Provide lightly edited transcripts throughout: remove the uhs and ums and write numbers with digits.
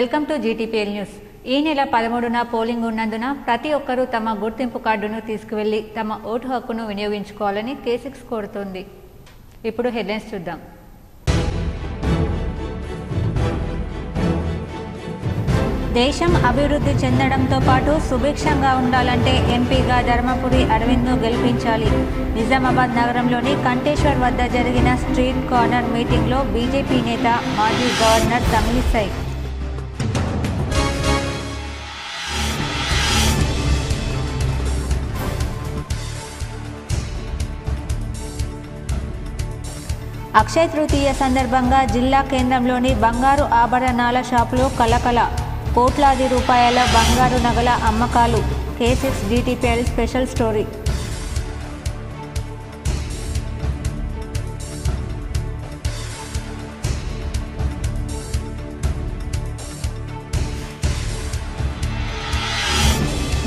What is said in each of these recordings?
Welcome to GTPL news. ఈ నెల 13న polling ఉన్నందున ప్రతి ఒక్కరూ తమ గుర్తింపు కార్డును తీసుకువెళ్లి తమ ఓటు హక్కును వినియోగించుకోవాలని K6 కోరుతోంది. ఇప్పుడు హెడ్లైన్స్ చూద్దాం. దేశం అభివృద్ధి చెందడంతో పాటు సుభిక్షంగా ఉండాలంటే ఎంపీగా ధర్మపురి అరవింద్ను గెలిపించాలి. నిజామాబాద్ నగరంలోని కంటేశ్వర్ వద్ద జరిగిన స్ట్రీట్ కార్నర్ మీటింగ్లో బీజేపీ నేత మాజీ గవర్నర్ తమిళిసై అక్షయ తృతీయ సందర్భంగా జిల్లా కేంద్రంలోని బంగారు ఆభరణాల షాపులో కలకల, కోట్లాది రూపాయల బంగారు నగల అమ్మకాలు. K6 GTPL special story.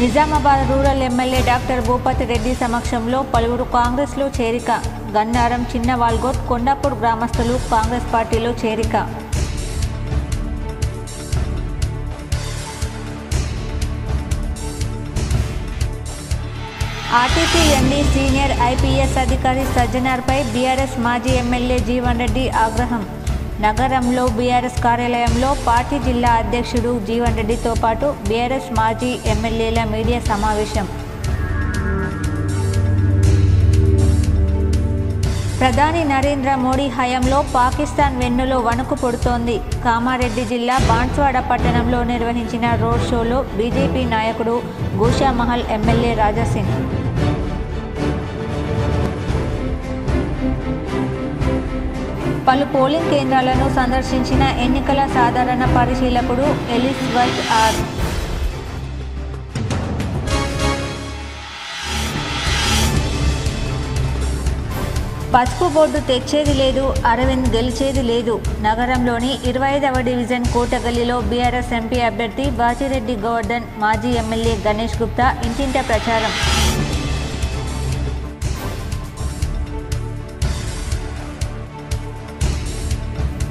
Nizamabad rural MLA doctor Bhupathi Reddy సమక్షంలో పలువురు కాంగ్రెస్లో చేరిక. గన్నారం, చిన్న వాల్గోట్, కొండాపూర్ గ్రామస్తులు కాంగ్రెస్ పార్టీలో చేరిక. ఆర్టీసీ ఎండీ సీనియర్ ఐపీఎస్ అధికారి సజ్జనార్పై బీఆర్ఎస్ మాజీ ఎమ్మెల్యే జీవన్ రెడ్డి ఆగ్రహం. నగరంలో బీఆర్ఎస్ కార్యాలయంలో పార్టీ జిల్లా అధ్యక్షుడు జీవన్ రెడ్డితో పాటు బీఆర్ఎస్ మాజీ ఎమ్మెల్యేల మీడియా సమావేశం. ప్రధాని నరేంద్ర మోడీ హయాంలో పాకిస్తాన్ వెన్నులో వణుకు పుడుతోంది. కామారెడ్డి జిల్లా బాన్స్వాడ పట్టణంలో నిర్వహించిన రోడ్ షోలో బీజేపీ నాయకుడు గోషామహల్ ఎమ్మెల్యే రాజాసింగ్. పలు పోలింగ్ కేంద్రాలను సందర్శించిన ఎన్నికల సాధారణ పరిశీలకుడు ఎలిజబెత్ ఆర్. పసుపు బోర్డు తెచ్చేది లేదు, అరవింద్ గెలిచేది లేదు. నగరంలోని 25వ డివిజన్ కోటగల్లీలో బీఆర్ఎస్ ఎంపీ అభ్యర్థి బాజిరెడ్డి గోవర్ధన్, మాజీ ఎమ్మెల్యే గణేష్ గుప్తా ఇంటింట ప్రచారం.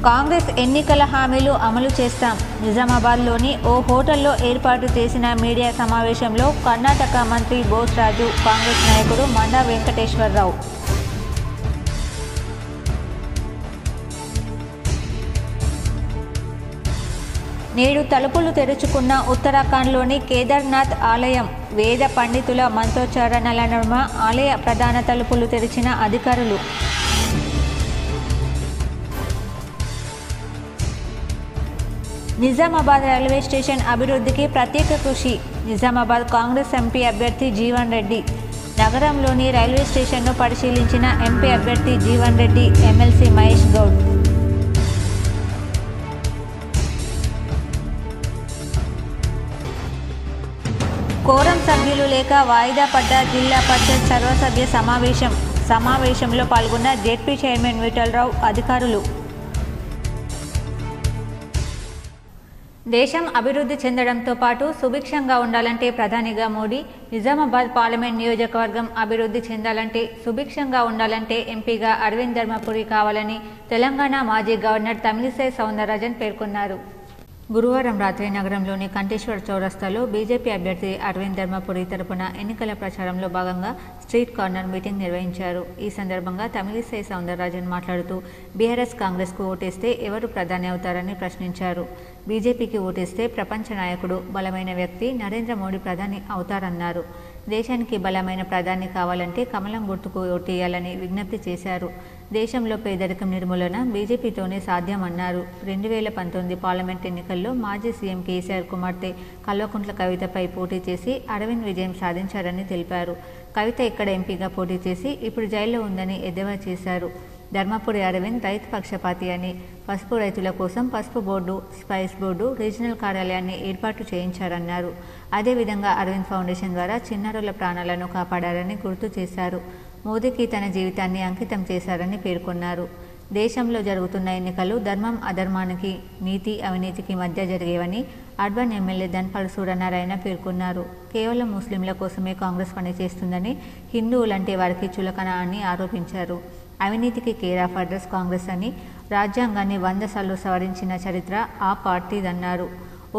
కాంగ్రెస్ ఎన్నికల హామీలు అమలు చేస్తాం. నిజామాబాద్లోని ఓ హోటల్లో ఏర్పాటు చేసిన మీడియా సమావేశంలో కర్ణాటక మంత్రి బోస్ రాజు, కాంగ్రెస్ నాయకుడు మండా వెంకటేశ్వరరావు. నేడు తలుపులు తెరుచుకున్న ఉత్తరాఖండ్లోని కేదార్నాథ్ ఆలయం. వేద పండితుల మంత్రోచ్చారణల నడుమ ఆలయ ప్రధాన తలుపులు తెరిచిన అధికారులు. నిజామాబాద్ రైల్వే స్టేషన్ అభివృద్ధికి ప్రత్యేక కృషి. నిజామాబాద్ కాంగ్రెస్ ఎంపీ అభ్యర్థి జీవన్ రెడ్డి. నగరంలోని రైల్వే స్టేషన్ను పరిశీలించిన ఎంపీ అభ్యర్థి జీవన్ రెడ్డి, ఎమ్మెల్సీ మహేష్ గౌడ్. కోరం సభ్యులు లేక వాయిదా పడ్డ జిల్లా పరిషత్ సర్వసభ్య సమావేశంలో పాల్గొన్న జెడ్పీ చైర్మన్ విఠలరావు, అధికారులు. దేశం అభివృద్ధి చెందడంతో పాటు సుభిక్షంగా ఉండాలంటే ప్రధానిగా మోడీ, నిజామాబాద్ పార్లమెంట్ నియోజకవర్గం అభివృద్ధి చెందాలంటే సుభిక్షంగా ఉండాలంటే ఎంపీగా అరవింద్ ధర్మపురి కావాలని తెలంగాణ మాజీ గవర్నర్ తమిళిసై సౌందరరాజన్ పేర్కొన్నారు. గురువారం రాత్రి నగరంలోని కంటేశ్వర్ చౌరస్తాలో బీజేపీ అభ్యర్థి అరవింద్ ధర్మపురి తరపున ఎన్నికల ప్రచారంలో భాగంగా స్ట్రీట్ కార్నర్ మీటింగ్ నిర్వహించారు. ఈ సందర్భంగా తమిళిసై సౌందరరాజన్ మాట్లాడుతూ బీఆర్ఎస్ కాంగ్రెస్కు ఓటేస్తే ఎవరు ప్రధాని అవుతారని ప్రశ్నించారు. బీజేపీకి ఓటేస్తే ప్రపంచ నాయకుడు, బలమైన వ్యక్తి నరేంద్ర మోడీ ప్రధాని అవుతారన్నారు. దేశానికి బలమైన ప్రధాని కావాలంటే కమలం గుర్తుకు ఓటేయాలని విజ్ఞప్తి చేశారు. దేశంలో పేదరికం నిర్మూలన బీజేపీతోనే సాధ్యమన్నారు. 2019 పార్లమెంట్ ఎన్నికల్లో మాజీ సీఎం కేసీఆర్ కుమార్తె కల్వకుంట్ల కవితపై పోటీ చేసి అరవింద్ విజయం సాధించారని తెలిపారు. కవిత ఇక్కడ ఎంపీగా పోటీ చేసి ఇప్పుడు జైల్లో ఉందని ఎద్దేవా చేశారు. ధర్మపురి అరవింద్ రైతు పక్షపాతి అని, పసుపు రైతుల కోసం పసుపు బోర్డు, స్పైస్ బోర్డు, రీజనల్ కార్యాలయాన్ని ఏర్పాటు చేయించారన్నారు. అదేవిధంగా అరవింద్ ఫౌండేషన్ ద్వారా చిన్నారుల ప్రాణాలను కాపాడారని గుర్తు చేశారు. మోదీకి తన జీవితాన్ని అంకితం చేశారని పేర్కొన్నారు. దేశంలో జరుగుతున్న ఎన్నికలు ధర్మం అధర్మానికి, నీతి అవినీతికి మధ్య జరిగేవని అర్బన్ ఎమ్మెల్యే ధన్పాల్ సూర్యనారాయణ పేర్కొన్నారు. కేవలం ముస్లింల కోసమే కాంగ్రెస్ పనిచేస్తుందని, హిందువులంటే వారికి చులకన అని ఆరోపించారు. అవినీతికి కేర్ ఆఫ్ అడ్రస్ కాంగ్రెస్ అని, రాజ్యాంగాన్ని 100 సార్లు సవరించిన చరిత్ర ఆ పార్టీదన్నారు.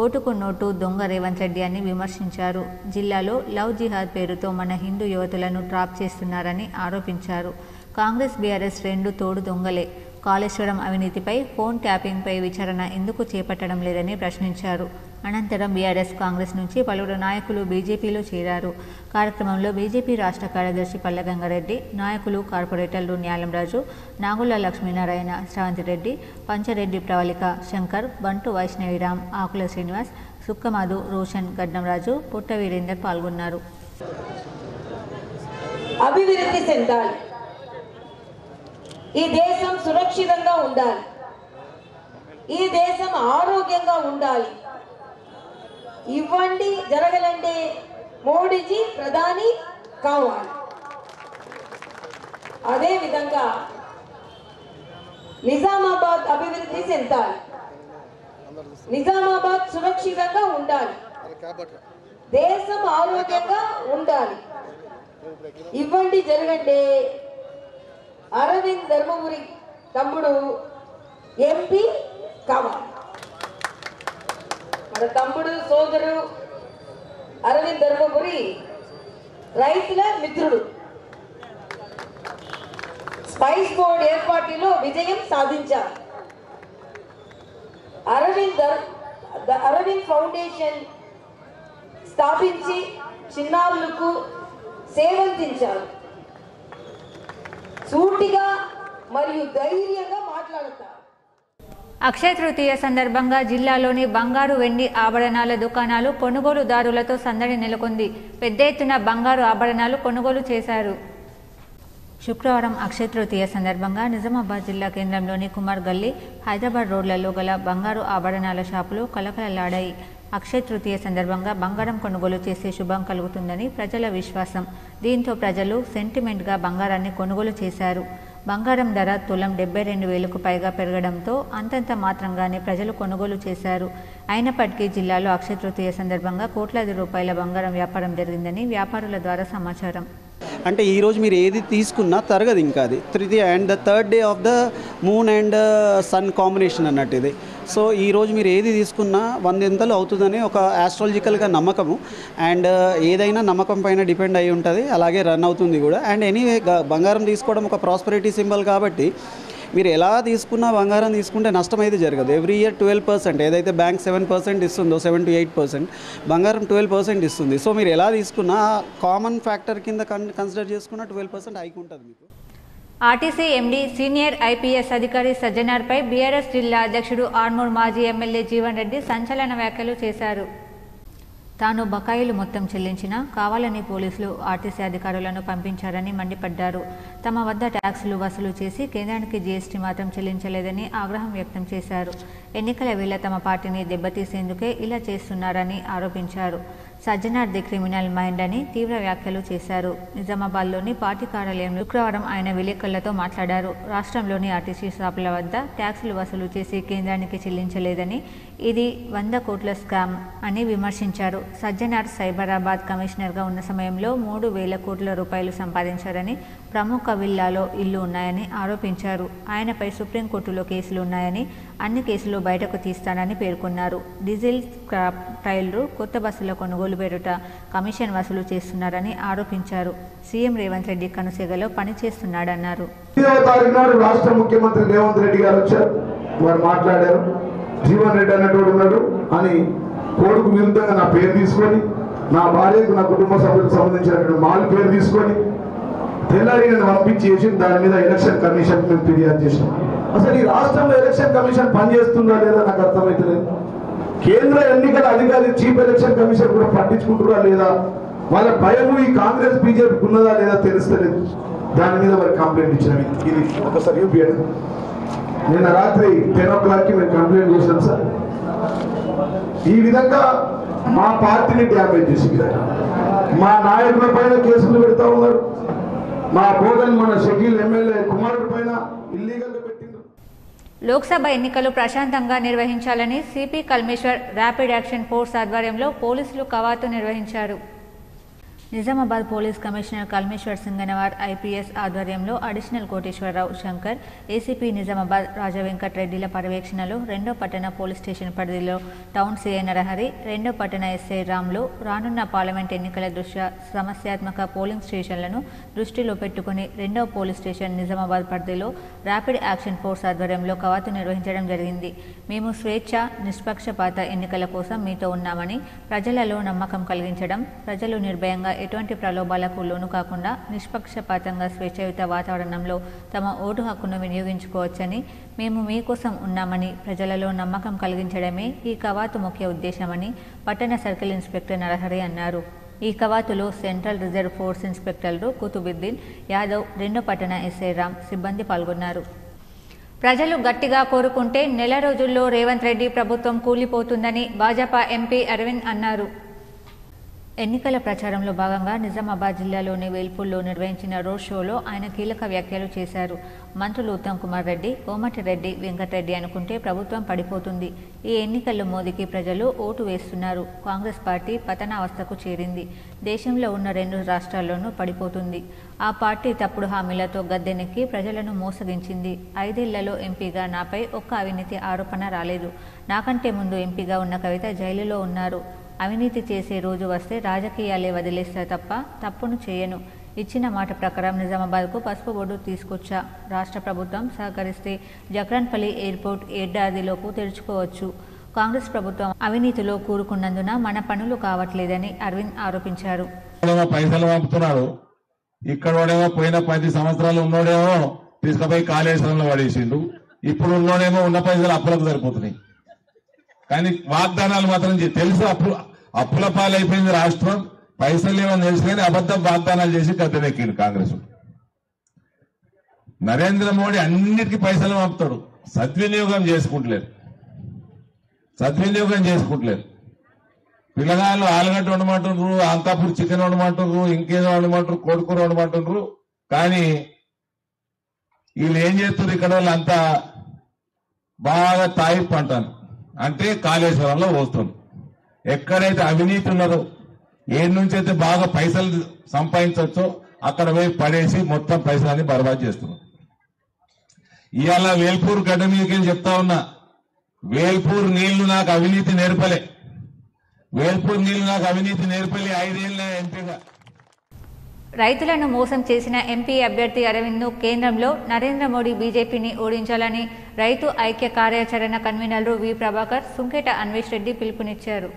ఓటుకు నోటు దొంగ రేవంత్ రెడ్డి అని విమర్శించారు. జిల్లాలో లవ్ జిహాద్ పేరుతో మన హిందూ యువతులను ట్రాప్ చేస్తున్నారని ఆరోపించారు. కాంగ్రెస్ బీఆర్ఎస్ రెండు తోడు దొంగలే. కాళేశ్వరం అవినీతిపై ఫోన్ ట్యాపింగ్పై విచారణ ఎందుకు చేపట్టడం లేదని ప్రశ్నించారు. అనంతరం బీఆర్ఎస్ కాంగ్రెస్ నుంచి పలువురు నాయకులు బీజేపీలో చేరారు. కార్యక్రమంలో బీజేపీ రాష్ట్ర కార్యదర్శి పల్లె గంగారెడ్డి, నాయకులు కార్పొరేటర్లు న్యాలంరాజు, నాగుల లక్ష్మీనారాయణ, శ్రవంతిరెడ్డి, పంచరెడ్డి ప్రవళిక, శంకర్, బంటు వైష్ణవిరామ్, ఆకుల శ్రీనివాస్, సుక్కమాధు, రోషన్, గడ్డంరాజు, పుట్ట వీరేందర్ పాల్గొన్నారు. అభివృద్ధి చెందాలి, ఈ దేశం సురక్షితంగా ఉండాలి, ఈ దేశం ఆరోగ్యంగా ఉండాలి. ఇవ్వండి జరగాలంటే మోడీజీ ప్రధాని కావాలి. అదే విధంగా నిజామాబాద్ అభివృద్ధి చెందాలి, నిజామాబాద్ సురక్షితంగా ఉండాలి, దేశం ఆరోగ్యంగా ఉండాలి. ఇవ్వండి జరగండి అరవింద్ ధర్మపురి తమ్ముడు ఎంపీ కావాలి. మన తమ్ముడు సోదరు అరవింద్ ధర్మపురి రైతుల మిత్రుడు. స్పైస్ బోర్డ్ ఏర్పాటులో విజయం సాధించారు. అరవింద్ ఫౌండేషన్ స్థాపించి చిన్నారులకు సేవందించారు. సూటిగా మరియు ధైర్యంగా మాట్లాడతారు. అక్షయ తృతీయ సందర్భంగా జిల్లాలోని బంగారు, వెండి ఆభరణాల దుకాణాలు కొనుగోలుదారులతో సందడి నెలకొంది. పెద్ద ఎత్తున బంగారు ఆభరణాలు కొనుగోలు చేశారు. శుక్రవారం అక్షయ తృతీయ సందర్భంగా నిజామాబాద్ జిల్లా కేంద్రంలోని కుమార్ గల్లీ, హైదరాబాద్ రోడ్లలో గల బంగారు ఆభరణాల షాపులు కలకలలాడాయి. అక్షయ తృతీయ సందర్భంగా బంగారం కొనుగోలు చేసే శుభం కలుగుతుందని ప్రజల విశ్వాసం. దీంతో ప్రజలు సెంటిమెంట్గా బంగారాన్ని కొనుగోలు చేశారు. బంగారం ధర తులం 72,000కు పైగా పెరగడంతో అంతంత మాత్రంగానే ప్రజలు కొనుగోలు చేశారు. అయినప్పటికీ జిల్లాలో అక్షయ తృతీయ సందర్భంగా కోట్లాది రూపాయల బంగారం వ్యాపారం జరిగిందని వ్యాపారుల ద్వారా సమాచారం. అంటే ఈరోజు మీరు ఏది తీసుకున్నా తరగదు ఇంకా అది తృతీయ and the third day of the moon and sun combination అన్నట్టు ఇది. సో ఈరోజు మీరు ఏది తీసుకున్నా 100 అవుతుందని ఒక ఆస్ట్రాలజికల్గా నమ్మకము. అండ్ ఏదైనా నమ్మకం పైన డిపెండ్ అయి ఉంటుంది, అలాగే రన్ అవుతుంది కూడా. అండ్ ఎనీవే బంగారం తీసుకోవడం ఒక ప్రాస్పరిటీ సింబల్ కాబట్టి మీరు ఎలా తీసుకున్నా బంగారం తీసుకుంటే నష్టం అయితే జరగదు. ఎవ్రీ ఇయర్ 12%, ఏదైతే బ్యాంక్ 7% ఇస్తుందో 7 to 8%, బంగారం 12% ఇస్తుంది. సో మీరు ఎలా తీసుకున్నా కామన్ ఫ్యాక్టర్ కింద కన్సిడర్ చేసుకున్న 12% హైక్ ఉంటుంది మీకు. ఆర్టీసీ ఎండీ సీనియర్ ఐపీఎస్ అధికారి సజ్జనార్పై బీఆర్ఎస్ జిల్లా అధ్యక్షుడు ఆర్మూర్ మాజీ ఎమ్మెల్యే జీవన్ రెడ్డి సంచలన వ్యాఖ్యలు చేశారు. తాను బకాయిలు మొత్తం చెల్లించినా కావాలని పోలీసులు ఆర్టీసీ అధికారులను పంపించారని మండిపడ్డారు. తమ వద్ద ట్యాక్సులు వసూలు చేసి కేంద్రానికి జీఎస్టీ మాత్రం చెల్లించలేదని ఆగ్రహం వ్యక్తం చేశారు. ఎన్నికల వేళ తమ పార్టీని దెబ్బతీసేందుకే ఇలా చేస్తున్నారని ఆరోపించారు. సజ్జనార్ ది క్రిమినల్ మైండ్ అని తీవ్ర వ్యాఖ్యలు చేశారు. నిజామాబాద్లోని పార్టీ కార్యాలయంలో శుక్రవారం ఆయన విలేకరులతో మాట్లాడారు. రాష్ట్రంలోని ఆర్టీసీ షాపుల వద్ద ట్యాక్సులు వసూలు చేసి కేంద్రానికి చెల్లించలేదని, ఇది 100 కోట్ల స్కామ్ అని విమర్శించారు. సజ్జనార్ సైబరాబాద్ కమిషనర్గా ఉన్న సమయంలో 3,000 కోట్ల రూపాయలు సంపాదించారని, ప్రముఖ విల్లాలో ఇల్లు ఉన్నాయని ఆరోపించారు. ఆయనపై సుప్రీంకోర్టులో కేసులు ఉన్నాయని, అన్ని కేసులు బయటకు తీస్తానని పేర్కొన్నారు. డీజిల్ స్క్రాప్ ట్రయల్లు, కొత్త బస్సుల కొనుగోలు పేరుట కమిషన్ వసూలు చేస్తున్నారని ఆరోపించారు. సీఎం రేవంత్ రెడ్డి కనుసెగలో పనిచేస్తున్నాడన్నారు. రాష్ట్ర ముఖ్యమంత్రి రేవంత్ రెడ్డి గారు వచ్చారు, వారు మాట్లాడారు. జీవన్ రెడ్డి అన్నట్టు ఉన్నాడు అని కోడుకు విరుద్ధంగా నా పేరు తీసుకొని, నా భార్యకు నా కుటుంబ సభ్యులకు సంబంధించినటువంటి మాల్ పేరు తీసుకొని తెల్లారి నన్ను పంపించేసి దాని మీద ఎలక్షన్ కమిషన్ మేము ఫిర్యాదు చేసినాం. అసలు ఈ రాష్ట్రంలో ఎలక్షన్ కమిషన్ పనిచేస్తుందా లేదా నాకు అర్థమైతలేదు. కేంద్ర ఎన్నికల అధికారి చీఫ్ ఎలక్షన్ కమిషన్ కూడా పట్టించుకుంటురా లేదా, వాళ్ళ భయం ఈ కాంగ్రెస్ బీజేపీకి ఉన్నదా లేదా తెలుస్తలేదు. దాని మీద వారు కంప్లైంట్ ఇచ్చినవి. ఇది ఒకసారి చూపించండి. నిన్న రాత్రి 10 o'clockకి మేము కంప్లైంట్ చేసినాం సార్. ఈ విధంగా మా పార్టీని డ్యామేజ్ చేసి మా నాయకుల పైన కేసులు పెడతా ఉన్నారు. మా బోధన్ మన షకీల్ ఎమ్మెల్యే కుమారుడి పైన ఇల్లీగల్గా పెట్టిండ్రు. లోక్సభ ఎన్నికలు ప్రశాంతంగా నిర్వహించాలని CP Kalmeshwar rapid action force ఆధ్వర్యంలో పోలీసులు కవాతు నిర్వహించారు. Nizamabad police commissioner Kalmeshwar సింగనవార్ IPS ఆధ్వర్యంలో అడిషనల్ కోటేశ్వరరావు శంకర్, ఏసీపీ నిజామాబాద్ రాజవెంకట్ రెడ్డిల పర్యవేక్షణలో 2వ పట్టణ పోలీస్ స్టేషన్ పరిధిలో టౌన్ సీఐ నరహరి, 2వ పట్టణ ఎస్ఐ రామ్లు రానున్న పార్లమెంట్ ఎన్నికల దృష్ట్యా సమస్యాత్మక పోలింగ్ స్టేషన్లను దృష్టిలో పెట్టుకుని 2వ పోలీస్ స్టేషన్ నిజామాబాద్ పరిధిలో ర్యాపిడ్ యాక్షన్ ఫోర్స్ ఆధ్వర్యంలో కవాతు నిర్వహించడం జరిగింది. మేము స్వేచ్ఛ, నిష్పక్షపాత ఎన్నికల కోసం మీతో ఉన్నామని ప్రజలలో నమ్మకం కలిగించడం, ప్రజలు నిర్భయంగా ఎటువంటి ప్రలోభాలకు లోను కాకుండా నిష్పక్షపాతంగా స్వేచ్ఛాయుత వాతావరణంలో తమ ఓటు హక్కును వినియోగించుకోవచ్చని, మేము మీకోసం ఉన్నామని ప్రజలలో నమ్మకం కలిగించడమే ఈ కవాతు ముఖ్య ఉద్దేశమని పట్టణ సర్కిల్ ఇన్స్పెక్టర్ నరహరి అన్నారు. ఈ కవాతులో సెంట్రల్ రిజర్వ్ ఫోర్స్ ఇన్స్పెక్టర్లు కుతుబుద్దీన్ యాదవ్, 2వ పట్టణ ఎస్ఐ రామ్ సిబ్బంది పాల్గొన్నారు. ప్రజలు గట్టిగా కోరుకుంటే నెల రోజుల్లో రేవంత్ రెడ్డి ప్రభుత్వం కూలిపోతుందని భాజపా ఎంపీ అరవింద్ అన్నారు. ఎన్నికల ప్రచారంలో భాగంగా నిజామాబాద్ జిల్లాలోని వేల్పూర్లో నిర్వహించిన రోడ్ షోలో ఆయన కీలక వ్యాఖ్యలు చేశారు. మంత్రులు ఉత్తమ్ కుమార్ రెడ్డి, కోమటిరెడ్డి వెంకటరెడ్డి అనుకుంటే ప్రభుత్వం పడిపోతుంది. ఈ ఎన్నికల్లో మోదీకి ప్రజలు ఓటు వేస్తున్నారు. కాంగ్రెస్ పార్టీ పతనావస్థకు చేరింది. దేశంలో ఉన్న 2 రాష్ట్రాల్లోనూ పడిపోతుంది. ఆ పార్టీ తప్పుడు హామీలతో గద్దెనెక్కి ప్రజలను మోసగించింది. 5 ఏళ్లలో ఎంపీగా నాపై ఒక్క అవినీతి ఆరోపణ రాలేదు. నాకంటే ముందు ఎంపీగా ఉన్న కవిత జైలులో ఉన్నారు. అవినీతి చేసే రోజు వస్తే రాజకీయాలే వదిలేస్తా తప్ప తప్పును చేయను. ఇచ్చిన మాట ప్రకారం నిజామాబాద్కు పసుపు బోర్డు తీసుకొచ్చా. రాష్ట్ర ప్రభుత్వం సహకరిస్తే జక్రన్పల్లి ఎయిర్పోర్ట్ ఏడాదిలోపు తెరుచుకోవచ్చు. కాంగ్రెస్ ప్రభుత్వం అవినీతిలో కూరుకున్నందున మన పనులు కావట్లేదని అరవింద్ ఆరోపించారు. పైసలు పంపుతున్నాడు, ఇక్కడ పోయిన 10 సంవత్సరాలు ఉన్నోడేమో తీసుకుపోయి కాళేశ్వరంలో పడేసిండు. ఇప్పుడు ఉన్నోడేమో ఉన్న పైసలు అప్పులకు సరిపోతున్నాయి. కానీ వాగ్దానాలు మాత్రం తెలుసు, అప్పుల పాలైపోయింది రాష్ట్రం. పైసలు ఏమని తెలుసు కానీ అబద్ధం వాగ్దానాలు చేసి గద్దెనెక్కింది కాంగ్రెస్. నరేంద్ర మోడీ అన్నిటికీ పైసలు పంపుతాడు, సద్వినియోగం చేసుకుంటలేరు. పిల్లగాళ్ళు ఆలుగడ్డ వండమంటుండ్రు, అంకాపూర్ చికెన్ వండమంటుండ్రు, ఇంకేదో వండమంటారు, కోడికూర వండమంటుండ్రు. కానీ వీళ్ళు ఏం చేస్తారు, ఇక్కడ వాళ్ళంతా బాగా తాయిపు అంటారు. అంటే కాళేశ్వరంలో పోస్తుంది. ఎక్కడైతే అవినీతి ఉన్నదో, ఏడు నుంచి అయితే బాగా పైసలు సంపాదించవచ్చో అక్కడ పోయి పడేసి మొత్తం పైసలని బర్బాద్ చేస్తున్నాం. ఇవాళ వేల్పూర్ గడ్డ మీదకి చెప్తా ఉన్నా, వేల్పూర్ నీళ్లు నాకు అవినీతి నేర్పలే. 5 ఏళ్ళ ఎంపీగా. రైతులను మోసం చేసిన ఎంపీ అభ్యర్థి అరవింద్ను కేంద్రంలో నరేంద్ర మోడీ బీజేపీని ఓడించాలని రైతు ఐక్య కార్యాచరణ కన్వీనర్లు వి ప్రభాకర్, సుంకేట అన్వేష్ రెడ్డి పిలుపునిచ్చారు.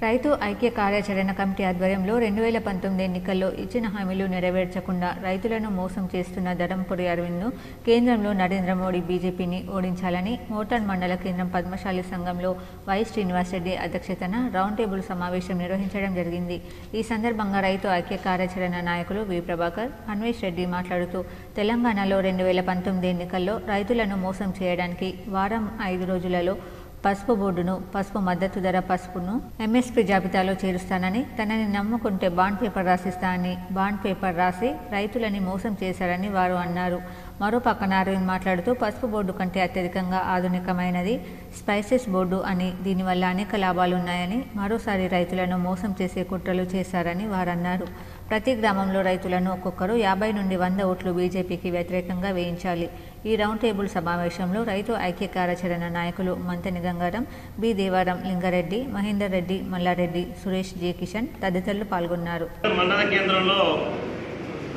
రైతు ఐక్య కార్యాచరణ కమిటీ ఆధ్వర్యంలో 2019 ఎన్నికల్లో ఇచ్చిన హామీలు నెరవేర్చకుండా రైతులను మోసం చేస్తున్న ధరంపురి అరవింద్ను కేంద్రంలో నరేంద్ర మోడీ బీజేపీని ఓడించాలని మోటార్ మండల కేంద్రం పద్మశాలి సంఘంలో వై శ్రీనివాసరెడ్డి అధ్యక్షతన రౌండ్ టేబుల్ సమావేశం నిర్వహించడం జరిగింది. ఈ సందర్భంగా రైతు ఐక్య కార్యాచరణ నాయకులు వి ప్రభాకర్, అన్వేష్ రెడ్డి మాట్లాడుతూ తెలంగాణలో 2019 ఎన్నికల్లో రైతులను మోసం చేయడానికి వారం 5 రోజులలో పసుపు బోర్డును, పసుపు మద్దతు ధర పసుపును ఎంఎస్పీ జాబితాలో చేరుస్తానని, తనని నమ్ముకుంటే బాండ్ పేపర్ రాసిస్తానని బాండ్ పేపర్ రాసి రైతులని మోసం చేశారని వారు అన్నారు. మరోపక్కన అరవింద్ మాట్లాడుతూ పసుపు బోర్డు కంటే అత్యధికంగా ఆధునికమైనది స్పైసెస్ బోర్డు అని, దీనివల్ల అనేక లాభాలున్నాయని, మరోసారి రైతులను మోసం చేసే కుట్రలు చేశారని వారన్నారు. ప్రతి గ్రామంలో రైతులను ఒక్కొక్కరు 50 నుండి 100 ఓట్లు బీజేపీకి వ్యతిరేకంగా వేయించాలి. ఈ రౌండ్ టేబుల్ సమావేశంలో రైతు ఐక్య కార్యాచరణ నాయకులు మంతని గంగారం, బి దేవారం, లింగారెడ్డి, మహేందర్ రెడ్డి, మల్లారెడ్డి, సురేష్, జే కిషన్ తదితరులు పాల్గొన్నారు. మండల కేంద్రంలో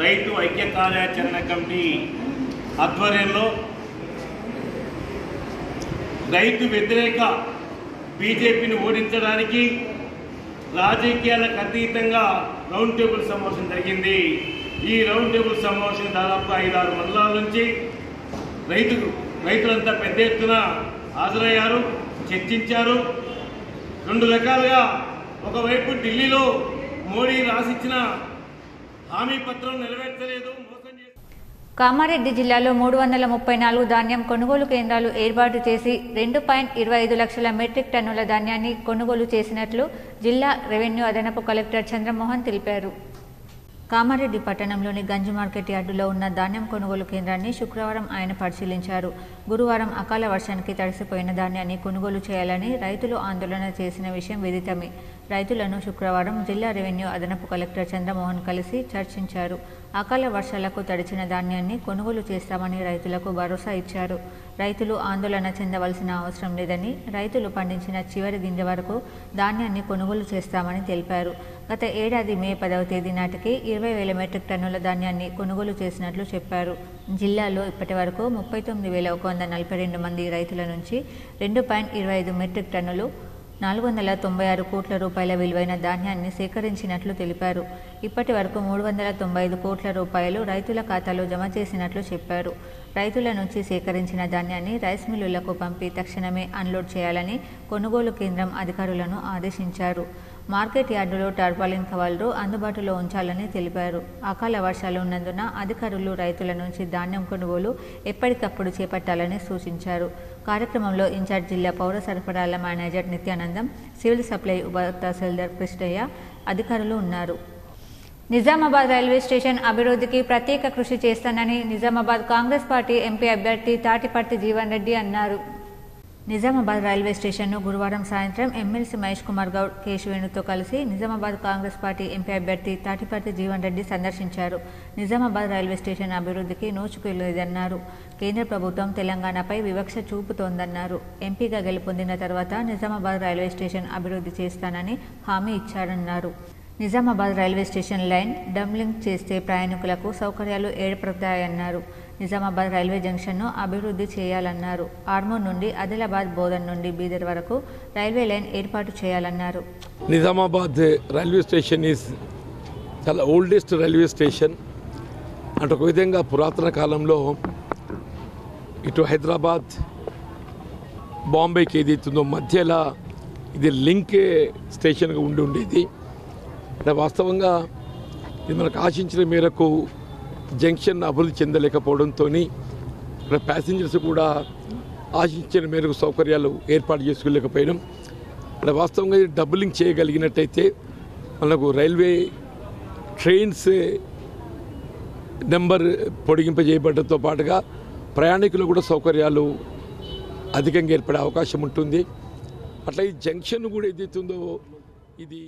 రైతు ఐక్య కార్యాచరణ కమిటీ ఆధ్వర్యంలో రైతు వ్యతిరేక బీజేపీని ఓడించడానికి రాజకీయాలకు అతీతంగా రౌండ్ టేబుల్ సమావేశం జరిగింది. ఈ రౌండ్ టేబుల్ సమావేశం దాదాపు 5-6 మండలాల నుంచి రైతులంతా పెద్ద ఎత్తున హాజరయ్యారు, చర్చించారు. 2 రకాలుగా, ఒకవైపు ఢిల్లీలో మోడీ రాసిచ్చిన హామీ పత్రం నెరవేర్చలేదు, మోసం చేసి కామారెడ్డి జిల్లాలో 334 ధాన్యం కొనుగోలు కేంద్రాలు ఏర్పాటు చేసి 2.25 లక్షల మెట్రిక్ టన్నుల ధాన్యాన్ని కొనుగోలు చేసినట్లు జిల్లా రెవెన్యూ అదనపు కలెక్టర్ చంద్రమోహన్ తెలిపారు. కామారెడ్డి పట్టణంలోని గంజి మార్కెట్ యార్డులో ఉన్న ధాన్యం కొనుగోలు కేంద్రాన్ని శుక్రవారం ఆయన పరిశీలించారు. గురువారం అకాల వర్షానికి తడిసిపోయిన ధాన్యాన్ని కొనుగోలు చేయాలని రైతులు ఆందోళన చేసిన విషయం విదితమే. రైతులను శుక్రవారం జిల్లా రెవెన్యూ అదనపు కలెక్టర్ చంద్రమోహన్ కలిసి చర్చించారు. అకాల వర్షాలకు తడిచిన ధాన్యాన్ని కొనుగోలు చేస్తామని రైతులకు భరోసా ఇచ్చారు. రైతులు ఆందోళన చెందవలసిన అవసరం లేదని, రైతులు పండించిన చివరి గింజ వరకు ధాన్యాన్ని కొనుగోలు చేస్తామని తెలిపారు. గత ఏడాది మే 10వ తేదీ నాటికి 20,000 మెట్రిక్ టన్నుల ధాన్యాన్ని కొనుగోలు చేసినట్లు చెప్పారు. జిల్లాలో ఇప్పటి వరకు 39,142 మంది రైతుల నుంచి 2.25 మెట్రిక్ టన్నులు 496 కోట్ల రూపాయల విలువైన ధాన్యాన్ని సేకరించినట్లు తెలిపారు. ఇప్పటి వరకు 395 కోట్ల రూపాయలు రైతుల ఖాతాలో జమ చేసినట్లు చెప్పారు. రైతుల నుంచి సేకరించిన ధాన్యాన్ని రైస్ మిల్లులకు పంపి తక్షణమే అన్లోడ్ చేయాలని కొనుగోలు కేంద్రం అధికారులను ఆదేశించారు. మార్కెట్ యార్డులో టార్పాలిన్ కవర్లు అందుబాటులో ఉంచాలని తెలిపారు. అకాల వర్షాలు ఉన్నందున అధికారులు రైతుల నుంచి ధాన్యం కొనుగోలు ఎప్పటికప్పుడు చేపట్టాలని సూచించారు. కార్యక్రమంలో ఇన్ఛార్జ్ జిల్లా పౌర సరఫరాల మేనేజర్ నిత్యానందం, సివిల్ సప్లై ఉప తహసీల్దార్ కృష్ణయ్య అధికారులు ఉన్నారు. నిజామాబాద్ రైల్వే స్టేషన్ అభివృద్ధికి ప్రత్యేక కృషి చేస్తానని నిజామాబాద్ కాంగ్రెస్ పార్టీ ఎంపీ అభ్యర్థి తాటిపర్తి జీవన్ రెడ్డి అన్నారు. నిజామాబాద్ రైల్వే స్టేషన్ను గురువారం సాయంత్రం ఎమ్మెల్సీ మహేష్ కుమార్ గౌడ్, కేశవేణుతో కలిసి నిజామాబాద్ కాంగ్రెస్ పార్టీ ఎంపీ అభ్యర్థి తాటిపర్తి జీవన్ రెడ్డి సందర్శించారు. నిజామాబాద్ రైల్వే స్టేషన్ అభివృద్ధికి నోచుకోలేదన్నారు. కేంద్ర ప్రభుత్వం తెలంగాణపై వివక్ష చూపుతోందన్నారు. ఎంపీగా గెలుపొందిన తర్వాత నిజామాబాద్ రైల్వే స్టేషన్ అభివృద్ధి చేస్తానని హామీ ఇచ్చారన్నారు. నిజామాబాద్ రైల్వే స్టేషన్ లైన్ డంబ్లింగ్ చేస్తే ప్రయాణికులకు సౌకర్యాలు ఏర్పడతాయన్నారు. నిజామాబాద్ రైల్వే జంక్షన్ను అభివృద్ధి చేయాలన్నారు. ఆర్మూర్ నుండి ఆదిలాబాద్, బోధన్ నుండి బీదర్ వరకు రైల్వే లైన్ ఏర్పాటు చేయాలన్నారు. నిజామాబాద్ రైల్వే స్టేషన్ ఈజ్ చాలా ఓల్డెస్ట్ రైల్వే స్టేషన్. అంటే ఒక విధంగా పురాతన కాలంలో ఇటు హైదరాబాద్, బాంబేకి ఏదైతుందో మధ్యలో ఇది లింక్ స్టేషన్గా ఉండేది. అంటే వాస్తవంగా ఇది మనకు ఆశించిన మేరకు జంక్షన్ అభివృద్ధి చెందలేకపోవడంతో ఇక్కడ ప్యాసింజర్స్ కూడా ఆశించిన మేరకు సౌకర్యాలు ఏర్పాటు చేసుకోలేకపోయినాం. అంటే వాస్తవంగా ఇది డబులింగ్ చేయగలిగినట్టయితే మనకు రైల్వే ట్రైన్స్ నెంబర్ పొడిగింపజేయబడటంతో పాటుగా ప్రయాణికులు కూడా సౌకర్యాలు అధికంగా ఏర్పడే అవకాశం ఉంటుంది. అట్లా ఈ జంక్షన్ కూడా ఏదైతుందో ఇది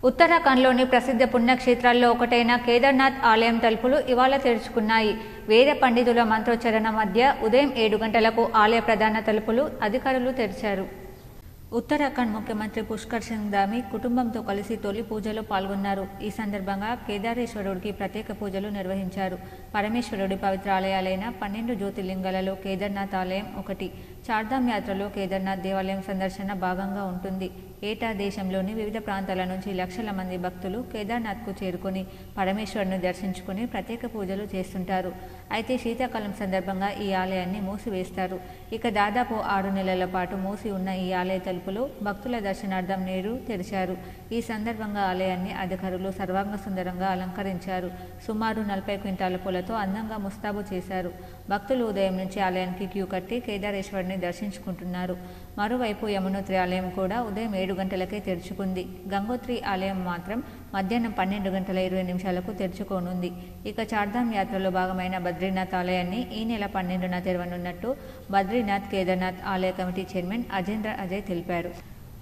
ఉత్తరాఖండ్లోని ప్రసిద్ధ పుణ్యక్షేత్రాల్లో ఒకటైన కేదార్నాథ్ ఆలయం తలుపులు ఇవాళ తెరుచుకున్నాయి. వేద పండితుల మంత్రోచ్చరణ మధ్య ఉదయం 7 గంటలకు ఆలయ ప్రధాన తలుపులు అధికారులు తెరిచారు. ఉత్తరాఖండ్ ముఖ్యమంత్రి పుష్కర్ సింగ్ ధామీ కుటుంబంతో కలిసి తొలి పూజలో పాల్గొన్నారు. ఈ సందర్భంగా కేదారేశ్వరుడికి ప్రత్యేక పూజలు నిర్వహించారు. పరమేశ్వరుడి పవిత్ర ఆలయాలైన 12 జ్యోతిర్లింగాలలో కేదార్నాథ్ ఆలయం ఒకటి. చార్ధామ్ యాత్రలో కేదార్నాథ్ దేవాలయం సందర్శన భాగంగా ఉంటుంది. ఏటా దేశంలోని వివిధ ప్రాంతాల నుంచి లక్షల మంది భక్తులు కేదార్నాథ్కు చేరుకుని పరమేశ్వరుని దర్శించుకుని ప్రత్యేక పూజలు చేస్తుంటారు. అయితే శీతాకాలం సందర్భంగా ఈ ఆలయాన్ని మూసివేస్తారు. ఇక దాదాపు 6 నెలల పాటు మూసి ఉన్న ఈ ఆలయ తలుపులు భక్తుల దర్శనార్థం నేడు తెరిచారు. ఈ సందర్భంగా ఆలయాన్ని అధికారులు సర్వాంగ సుందరంగా అలంకరించారు. సుమారు 40 క్వింటాల పూలతో అందంగా ముస్తాబు చేశారు. భక్తులు ఉదయం నుంచి ఆలయానికి క్యూ కట్టి కేదారేశ్వరుని దర్శించుకుంటున్నారు. మరోవైపు యమునోత్రి ఆలయం కూడా ఉదయం 7 గంటలకే తెరుచుకుంది. గంగోత్రి ఆలయం మాత్రం మధ్యాహ్నం 12:20 తెరుచుకోనుంది. ఇక చార్ధామ్ యాత్రలో భాగమైన బద్రీనాథ్ ఆలయాన్ని ఈ నెల 12న తెరవనున్నట్టు బద్రీనాథ్ కేదార్నాథ్ ఆలయ కమిటీ చైర్మన్ అజేంద్ర అజయ్ తెలిపారు.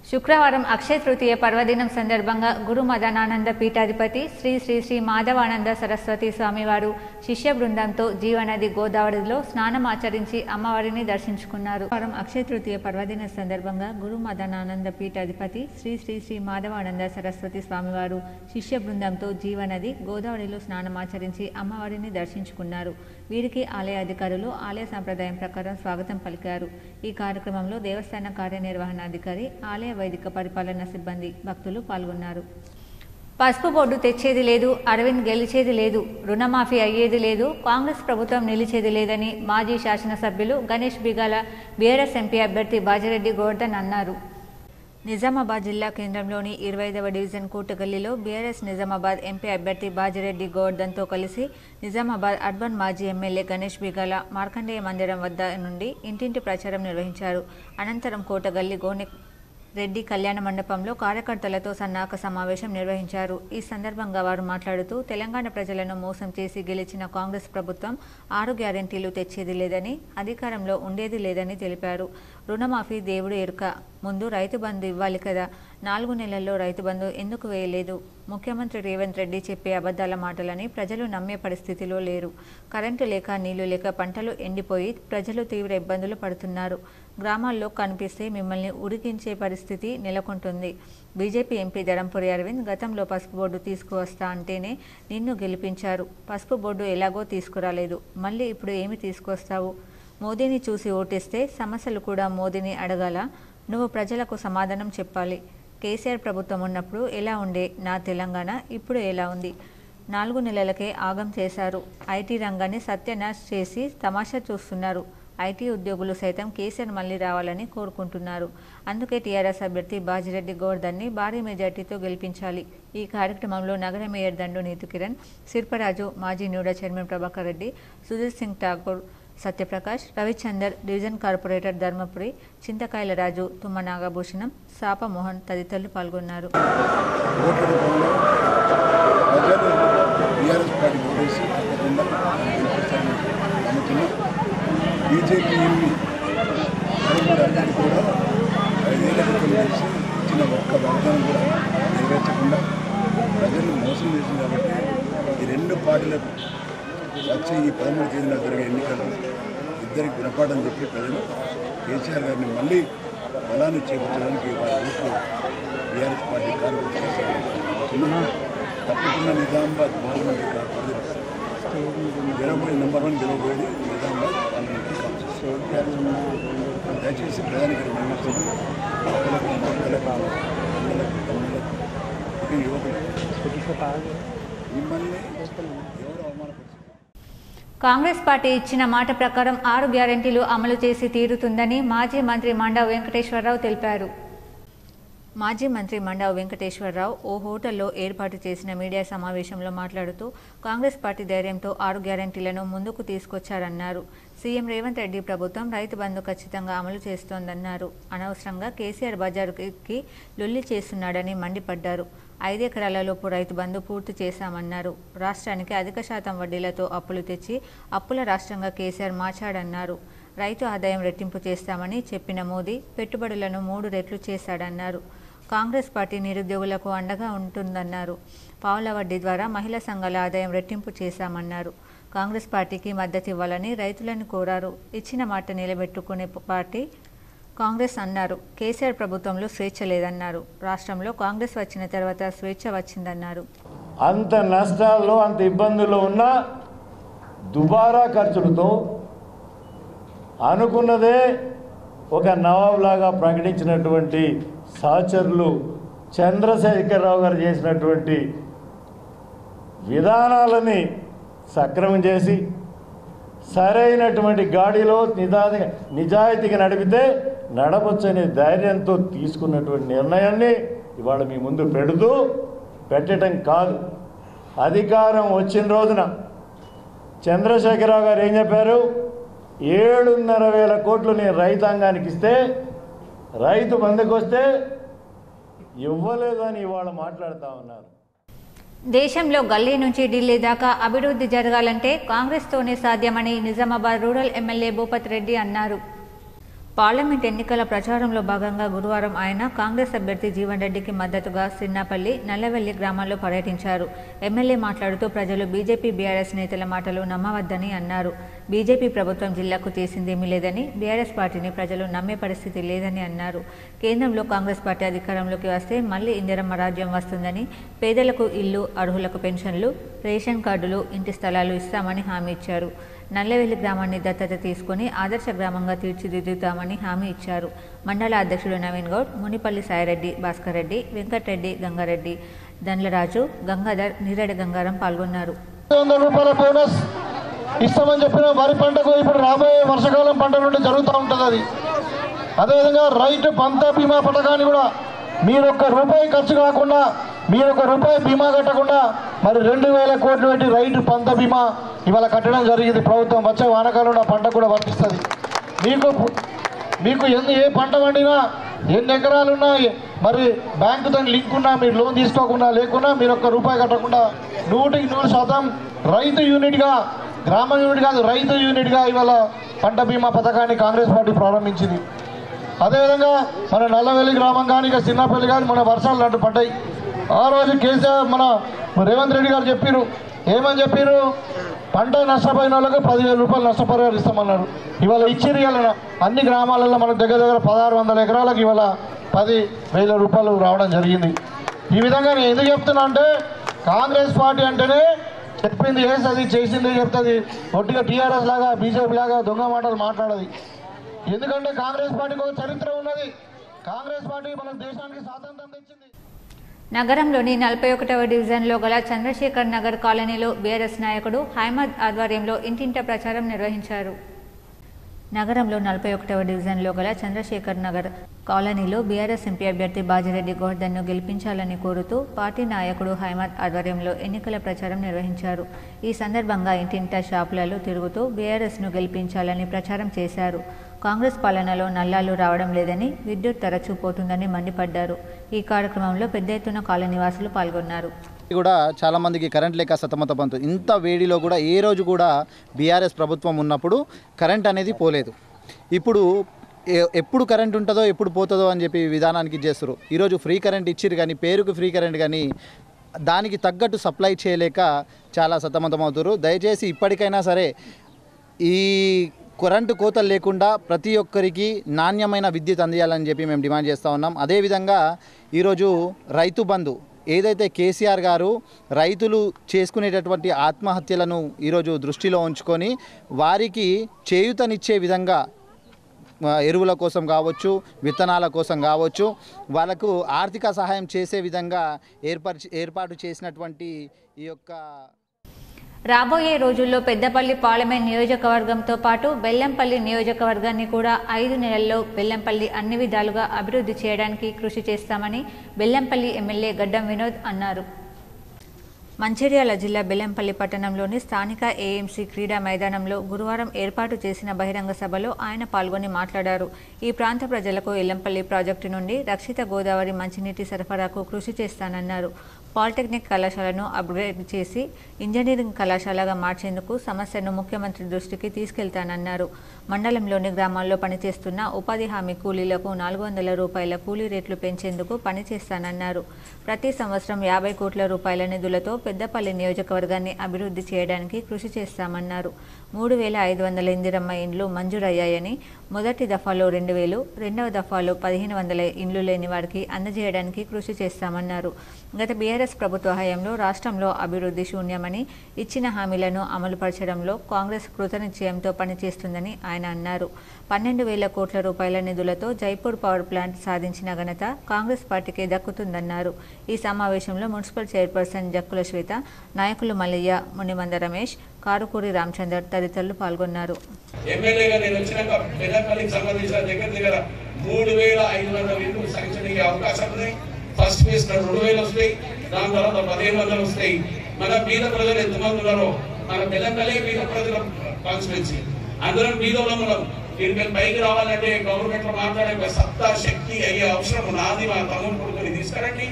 శుక్రవారం అక్షయ తృతీయ పర్వదినం సందర్భంగా గురు మదనానంద పీఠాధిపతి శ్రీ శ్రీ శ్రీ మాధవానంద సరస్వతి స్వామివారు శిష్య బృందంతో జీవనది గోదావరిలో స్నానం ఆచరించి అమ్మవారిని దర్శించుకున్నారు. అక్షయ తృతీయ పర్వదిన సందర్భంగా గురు మదనానంద పీఠాధిపతి శ్రీ శ్రీ శ్రీ మాధవానంద సరస్వతి స్వామివారు శిష్య బృందంతో జీవనది గోదావరిలో స్నానం ఆచరించి అమ్మవారిని దర్శించుకున్నారు. వీరికి ఆలయ అధికారులు ఆలయ సంప్రదాయం ప్రకారం స్వాగతం పలికారు. ఈ కార్యక్రమంలో దేవస్థాన కార్యనిర్వహణాధికారి, ఆలయ వైదిక పరిపాలన సిబ్బంది, భక్తులు పాల్గొన్నారు. పసుపు బోర్డు తెచ్చేది లేదు, అరవింద్ గెలిచేది లేదు, రుణమాఫీ అయ్యేది లేదు, కాంగ్రెస్ ప్రభుత్వం నిలిచేది లేదని మాజీ శాసనసభ్యులు గణేష్ బిగాల బీఆర్ఎస్ ఎంపీ అభ్యర్థి బాజిరెడ్డి గోవర్ధన్ అన్నారు. నిజామాబాద్ జిల్లా కేంద్రంలోని 25వ డివిజన్ కోటగల్లీలో బీఆర్ఎస్ నిజామాబాద్ ఎంపీ అభ్యర్థి బాజిరెడ్డి గోవర్ధన్తో కలిసి నిజామాబాద్ అర్బన్ మాజీ ఎమ్మెల్యే గణేష్ బిగాల మార్కండేయ మందిరం వద్ద నుండి ఇంటింటి ప్రచారం నిర్వహించారు. అనంతరం కోటగల్లి రెడ్డి కళ్యాణ మండపంలో కార్యకర్తలతో సన్నాహక సమావేశం నిర్వహించారు. ఈ సందర్భంగా వారు మాట్లాడుతూ తెలంగాణ ప్రజలను మోసం చేసి గెలిచిన కాంగ్రెస్ ప్రభుత్వం 6 గ్యారెంటీలు తెచ్చేది లేదని, అధికారంలో ఉండేది లేదని తెలిపారు. రుణమాఫీ దేవుడు ఎరుక, ముందు రైతు బంధు ఇవ్వాలి కదా, 4 నెలల్లో రైతు బంధు ఎందుకు వేయలేదు? ముఖ్యమంత్రి రేవంత్ రెడ్డి చెప్పే అబద్ధాల మాటలని ప్రజలు నమ్మే పరిస్థితిలో లేరు. కరెంటు లేక, నీళ్లు లేక పంటలు ఎండిపోయి ప్రజలు తీవ్ర ఇబ్బందులు పడుతున్నారు. గ్రామాల్లో కనిపిస్తే మిమ్మల్ని ఉడికించే పరిస్థితి నెలకొంటుంది. బీజేపీ ఎంపీ ధరంపురి అరవింద్ గతంలో పసుపు బోర్డు తీసుకువస్తా అంటేనే నిన్ను గెలిపించారు. పసుపు బోర్డు ఎలాగో తీసుకురాలేదు, మళ్ళీ ఇప్పుడు ఏమి తీసుకొస్తావు? మోదీని చూసి ఓటేస్తే సమస్యలు కూడా మోదీని అడగాల? నువ్వు ప్రజలకు సమాధానం చెప్పాలి. కేసీఆర్ ప్రభుత్వం ఉన్నప్పుడు ఎలా ఉండే నా తెలంగాణ, ఇప్పుడు ఎలా ఉంది? 4 నెలలకే ఆగం చేశారు. ఐటీ రంగాన్ని సత్యనాశ్ చేసి తమాషా చూస్తున్నారు. ఐటీ ఉద్యోగులు సైతం కేసీఆర్ మళ్లీ రావాలని కోరుకుంటున్నారు. అందుకే టీఆర్ఎస్ అభ్యర్థి బాజిరెడ్డి గోవర్ధన్ని భారీ మెజార్టీతో గెలిపించాలి. ఈ కార్యక్రమంలో నగర మేయర్ దండు నీతు కిరణ్, శిల్పరాజు, మాజీ NUDA chairman Prabhakar Reddy, Sudhir Singh Thakur, Satyaprakash, Ravichander, division corporator Dharmapuri, Chintakayala Raju, Tumma Nagabhushanam, సాప Mohan తదితరులు పాల్గొన్నారు. బీజేపీ కూడా 5 ఏళ్ల క్రితం చేసి ఇచ్చిన ఒక్క వాగ్దానం కూడా నెరవేర్చకుండా ప్రజలను మోసం చేసింది. కాబట్టి ఈ 2 పార్టీలకు వచ్చే ఈ 13వ తేదీన జరిగే ఎన్నికలు ఇద్దరికి గుణపాఠం చెప్పి ప్రజలు కేసీఆర్ గారిని మళ్ళీ బలాన్ని చేపట్టడానికి వారి ఓట్లు టీఆర్ఎస్ పార్టీ కార్యకర్తలు తప్పకుండా నిజామాబాద్ పార్లమెంట్ గెలవబోయే నెంబర్ 1 గెలవబోయేది నిజామాబాద్ పార్లమెంట్ దయచేసి ప్రధానికి మిమ్మల్ని ఎవరు అవమానపరుస్తారు? కాంగ్రెస్ పార్టీ ఇచ్చిన మాట ప్రకారం 6 గ్యారెంటీలు అమలు చేసి తీరుతుందని మాజీ మంత్రి మండవ వెంకటేశ్వరరావు తెలిపారు. మాజీ మంత్రి మండవ వెంకటేశ్వరరావు ఓ హోటల్లో ఏర్పాటు చేసిన మీడియా సమావేశంలో మాట్లాడుతూ కాంగ్రెస్ పార్టీ ధైర్యంతో 6 గ్యారెంటీలను ముందుకు తీసుకొచ్చారన్నారు. సీఎం రేవంత్ రెడ్డి ప్రభుత్వం రైతు బంధు ఖచ్చితంగా అమలు చేస్తోందన్నారు. అనవసరంగా కేసీఆర్ బజారుకి లొల్లి చేస్తున్నాడని మండిపడ్డారు. 5 ఎకరాలలోపు రైతు బంధు పూర్తి చేశామన్నారు. రాష్ట్రానికి అధిక శాతం వడ్డీలతో అప్పులు తెచ్చి అప్పుల రాష్ట్రంగా కేసీఆర్ మార్చాడన్నారు. రైతు ఆదాయం రెట్టింపు చేస్తామని చెప్పిన మోదీ పెట్టుబడులను 3 రెట్లు చేశాడన్నారు. కాంగ్రెస్ పార్టీ నిరుద్యోగులకు అండగా ఉంటుందన్నారు. పావుల వడ్డీ ద్వారా మహిళా సంఘాల ఆదాయం రెట్టింపు చేశామన్నారు. కాంగ్రెస్ పార్టీకి మద్దతు ఇవ్వాలని రైతులను కోరారు. ఇచ్చిన మాట నిలబెట్టుకునే పార్టీ కాంగ్రెస్ అన్నారు. కేసీఆర్ ప్రభుత్వంలో స్వేచ్ఛ లేదన్నారు. రాష్ట్రంలో కాంగ్రెస్ వచ్చిన తర్వాత స్వేచ్ఛ వచ్చిందన్నారు. అంత నష్టాల్లో అంత ఇబ్బందుల్లో ఉన్న దుబారా ఖర్చులతో అనుకున్నదే ఒక నవాబులాగా ప్రకటించినటువంటి సహచరులు చంద్రశేఖరరావు గారు చేసినటువంటి విధానాలని సక్రమం చేసి సరైనటువంటి గాడిలో నిజాయితీగా నడిపితే నడవచ్చనే ధైర్యంతో తీసుకున్నటువంటి నిర్ణయాన్ని ఇవాళ మీ ముందు పెట్టడం కాదు. అధికారం వచ్చిన రోజున చంద్రశేఖరరావు గారు ఏం చెప్పారు? 7,500,000 కోట్లు నేను రైతాంగానికి ఇస్తే రైతు బంధుకు వస్తే ఇవ్వలేదు అని ఇవాళ మాట్లాడుతూ ఉన్నారు. దేశంలో గల్లీ నుంచి ఢిల్లీ దాకా అభివృద్ధి జరగాలంటే కాంగ్రెస్తోనే సాధ్యమని నిజామాబాద్ రూరల్ ఎమ్మెల్యే భూపత్ రెడ్డి అన్నారు. పార్లమెంట్ ఎన్నికల ప్రచారంలో భాగంగా గురువారం ఆయన కాంగ్రెస్ అభ్యర్థి జీవన్ రెడ్డికి మద్దతుగా సిన్నాపల్లి, నల్లవెల్లి గ్రామాల్లో పర్యటించారు. ఎమ్మెల్యే మాట్లాడుతూ ప్రజలు బీజేపీ, బీఆర్ఎస్ నేతల మాటలు నమ్మవద్దని అన్నారు. బీజేపీ ప్రభుత్వం జిల్లాకు చేసిందేమీ లేదని, బీఆర్ఎస్ పార్టీని ప్రజలు నమ్మే పరిస్థితి లేదని అన్నారు. కేంద్రంలో కాంగ్రెస్ పార్టీ అధికారంలోకి వస్తే మళ్లీ ఇందిరమ్మ రాజ్యం వస్తుందని, పేదలకు ఇల్లు, అర్హులకు పెన్షన్లు, రేషన్ కార్డులు, ఇంటి స్థలాలు ఇస్తామని హామీ ఇచ్చారు. నల్లవెల్లి గ్రామాన్ని దత్తత తీసుకుని ఆదర్శ గ్రామంగా తీర్చిదిద్దుతామని హామీ ఇచ్చారు. మండల అధ్యక్షుడు నవీన్ గౌడ్, మునిపల్లి సాయిరెడ్డి, భాస్కర్ రెడ్డి, వెంకటరెడ్డి, గంగారెడ్డి, దండ్లరాజు, గంగాధర్, నీరెడ్డి గంగారం పాల్గొన్నారు. రూపాయల బోనస్ ఇస్తామని చెప్పిన వరి పంటకు ఇప్పుడు రాబోయే వర్షాకాలం పంట నుండి జరుగుతూ ఉంటుంది. అది అదేవిధంగా రైతు పంట బీమా పథకాన్ని కూడా మీరు ₹1 ఖర్చు కాకుండా, మీరు ₹1 బీమా కట్టకుండా మరి 2,000 కోట్లు పెట్టి రైతు పంట బీమా ఇవాళ కట్టడం జరిగింది ప్రభుత్వం. వచ్చే వానకాలంలో ఆ పంట కూడా వర్తిస్తుంది. మీకు ఏ పంట పండినా ఎన్ని ఎకరాలు ఉన్నాయి, మరి బ్యాంకుతో లింక్ ఉన్నా మీరు లోన్ తీసుకోకుండా లేకున్నా మీరు ఒక్క రూపాయి కట్టకుండా 100% రైతు యూనిట్గా, గ్రామ యూనిట్ కాదు రైతు యూనిట్గా ఇవాళ పంట బీమా పథకాన్ని కాంగ్రెస్ పార్టీ ప్రారంభించింది. అదేవిధంగా మన నల్లవెల్లి గ్రామం కానీ ఇక చిన్నపల్లి కానీ మన వర్షాలు నట్టు పడ్డాయి. ఆ రోజు కేసీఆర్ మన రేవంత్ రెడ్డి గారు చెప్పారు, ఏమని చెప్పారు, పంట నష్టపోయిన వాళ్ళకి 10,000 రూపాయలు నష్టపరిహారం ఇస్తామన్నారు. ఇవాళ ఇచ్చిరు. ఇవాళ అన్ని గ్రామాలలో మనకు దగ్గర 1600 ఎకరాలకు ఇవాళ 10,000 రూపాయలు రావడం జరిగింది. ఈ విధంగా నేను ఎందుకు చెప్తున్నా అంటే కాంగ్రెస్ పార్టీ అంటేనే చెప్పింది చేస్తుంది, చేసింది చెప్తుంది. ఒట్టిగా టీఆర్ఎస్ లాగా బీజేపీ లాగా దొంగ మాటలు మాట్లాడదు. ఎందుకంటే కాంగ్రెస్ పార్టీకి ఒక చరిత్ర ఉన్నది. కాంగ్రెస్ పార్టీ మన దేశానికి స్వాతంత్రం తెచ్చింది. నగరంలోని 41వ డివిజన్లో గల చంద్రశేఖర్ నగర్ కాలనీలో బీఆర్ఎస్ నాయకుడు హైమద్ ఆధ్వర్యంలో ఇంటింట ప్రచారం నిర్వహించారు. నగరంలో 41వ డివిజన్లో గల చంద్రశేఖర్ నగర్ కాలనీలో బీఆర్ఎస్ ఎంపీ అభ్యర్థి బాజిరెడ్డి గోవర్ధన్ను గెలిపించాలని కోరుతూ పార్టీ నాయకుడు హైమద్ ఆధ్వర్యంలో ఎన్నికల ప్రచారం నిర్వహించారు. ఈ సందర్భంగా ఇంటింటా షాపులలో తిరుగుతూ బీఆర్ఎస్ను గెలిపించాలని ప్రచారం చేశారు. కాంగ్రెస్ పాలనలో నల్లాలు రావడం లేదని, విద్యుత్ తరచూ పోతుందని మండిపడ్డారు. ఈ కార్యక్రమంలో పెద్ద ఎత్తున కాలనీ వాసులు పాల్గొన్నారు. కూడా చాలామందికి కరెంట్ లేక సతమతమవుతుంది. ఇంత వేడిలో కూడా ఏ రోజు కూడా బీఆర్ఎస్ ప్రభుత్వం ఉన్నప్పుడు కరెంట్ అనేది పోలేదు. ఇప్పుడు ఎప్పుడు కరెంట్ ఉంటుందో ఎప్పుడు పోతుందో అని చెప్పి విధానానికి చేస్తారు. ఈరోజు ఫ్రీ కరెంట్ ఇచ్చిరు కానీ పేరుకు ఫ్రీ కరెంట్ కానీ దానికి తగ్గట్టు సప్లై చేయలేక చాలా సతమతమవుతారు. దయచేసి ఇప్పటికైనా సరే ఈ కరెంటు కోతలు లేకుండా ప్రతి ఒక్కరికి నాణ్యమైన విద్యుత్ అందియాలని చెప్పి మేము డిమాండ్ చేస్తూ ఉన్నాం. అదేవిధంగా ఈరోజు రైతు బంధు ఏదైతే కేసీఆర్ గారు రైతులు చేసుకునేటటువంటి ఆత్మహత్యలను ఈరోజు దృష్టిలో ఉంచుకొని వారికి చేయూతనిచ్చే విధంగా ఎరువుల కోసం కావచ్చు, విత్తనాల కోసం కావచ్చు, వాళ్ళకు ఆర్థిక సహాయం చేసే విధంగా ఏర్పాటు చేసినటువంటి ఈ యొక్క రాబోయే రోజుల్లో పెద్దపల్లి పార్లమెంట్ నియోజకవర్గంతో పాటు బెల్లంపల్లి నియోజకవర్గాన్ని కూడా 5 నెలల్లో బెల్లంపల్లి అన్ని విధాలుగా అభివృద్ధి చేయడానికి కృషి చేస్తామని బెల్లంపల్లి ఎమ్మెల్యే గడ్డం వినోద్ అన్నారు. మంచిర్యాల జిల్లా బెల్లంపల్లి పట్టణంలోని స్థానిక ఏఎంసీ క్రీడా మైదానంలో గురువారం ఏర్పాటు చేసిన బహిరంగ సభలో ఆయన పాల్గొని మాట్లాడారు. ఈ ప్రాంత ప్రజలకు ఎల్లంపల్లి ప్రాజెక్టు నుండి రక్షిత గోదావరి మంచినీటి సరఫరాకు కృషి చేస్తానన్నారు. పాలిటెక్నిక్ కళాశాలను అప్గ్రేడ్ చేసి ఇంజనీరింగ్ కళాశాలగా మార్చేందుకు సమస్యను ముఖ్యమంత్రి దృష్టికి తీసుకెళ్తానన్నారు. మండలంలోని గ్రామాల్లో పనిచేస్తున్న ఉపాధి హామీ కూలీలకు 400 రూపాయల కూలీ రేట్లు పెంచేందుకు పనిచేస్తానన్నారు. ప్రతి సంవత్సరం 50 కోట్ల రూపాయల నిధులతో పెద్దపల్లి నియోజకవర్గాన్ని అభివృద్ధి చేయడానికి కృషి చేస్తామన్నారు. 3,500 ఇందిరమ్మ ఇండ్లు మంజూరయ్యాయని, మొదటి దఫాలో 2,000, రెండవ దఫాలో 1,500 ఇండ్లు లేని వారికి అందజేయడానికి కృషి చేస్తామన్నారు. గత బీఆర్ఎస్ ప్రభుత్వ హయాంలో రాష్ట్రంలో అభివృద్ధి శూన్యమని, ఇచ్చిన హామీలను అమలుపరచడంలో కాంగ్రెస్ కృతనిశ్చయంతో పనిచేస్తుందని ఆయన అన్నారు. 12,000 కోట్ల రూపాయల నిధులతో జైపూర్ పవర్ ప్లాంట్ సాధించిన ఘనత కాంగ్రెస్ పార్టీకే దక్కుతుందన్నారు. ఈ సమావేశంలో మున్సిపల్ చైర్పర్సన్ జక్కుల శ్వేత, నాయకులు మల్లయ్య, మునిమంద రమేష్, కారుకూరి రామచందర్ తదితరులు పాల్గొన్నారు. ఎమ్మెల్యేగా నేను వచ్చినాక పెద్దపల్లికి సంబంధించిన దగ్గర 3,500 ఇళ్ళు శాంక్షన్ అయ్యే అవకాశం ఉంది. ఫస్ట్ ఫేజ్ 2,000 వస్తాయి, దాని తర్వాత 1,500 వస్తాయి. మన బీద ప్రజలు ఎంతమంది ఉన్నారో, మన పెద్దపల్లి బీద ప్రజల కాన్స్టిట్యున్సీ, అందరం బీదోళ్ళం ఉన్నాం. దీనికి పైకి రావాలంటే గవర్నమెంట్ లో మాట్లాడే సత్తా శక్తి అయ్యే అవసరం నాది. మా తమ్ముడు కొడుకుని తీసుకురండి,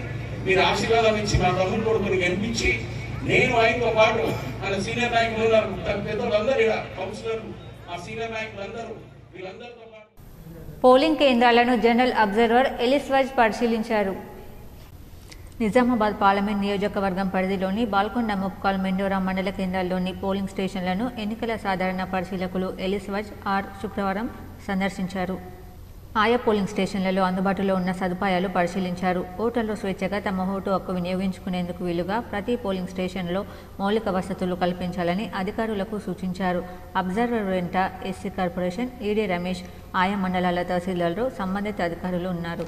మీరు ఆశీర్వాదం ఇచ్చి మా తమ్ముడు కొడుకుని గెలిపించి, నేను ఆయనతో పాటు మన సీనియర్ నాయకులు ఉన్నారు, పెద్దలందరూ, కౌన్సిలర్లు, మా సీనియర్ నాయకులందరూ, వీళ్ళందరితో పాటు పోలింగ్ కేంద్రాలను జనరల్ అబ్జర్వర్ ఎలిస్వాజ్ పరిశీలించారు. నిజామాబాద్ పార్లమెంట్ నియోజకవర్గం పరిధిలోని బాల్కొండ, ముప్కాల్, మెండోరా మండల కేంద్రాల్లోని పోలింగ్ స్టేషన్లను ఎన్నికల సాధారణ పరిశీలకులు ఎలిస్వాజ్ ఆర్ శుక్రవారం సందర్శించారు. ఆయా పోలింగ్ స్టేషన్లలో అందుబాటులో ఉన్న సదుపాయాలు పరిశీలించారు. ఓటర్లు స్వేచ్ఛగా తమ ఓటు హక్కు వినియోగించుకునేందుకు వీలుగా ప్రతి పోలింగ్ స్టేషన్లో మౌలిక వసతులు కల్పించాలని అధికారులకు సూచించారు. అబ్జర్వర్ వెంట ఎస్సీ కార్పొరేషన్, ఈడీ రమేష్, ఆయా మండలాల తహసీల్దార్లు, సంబంధిత అధికారులు ఉన్నారు.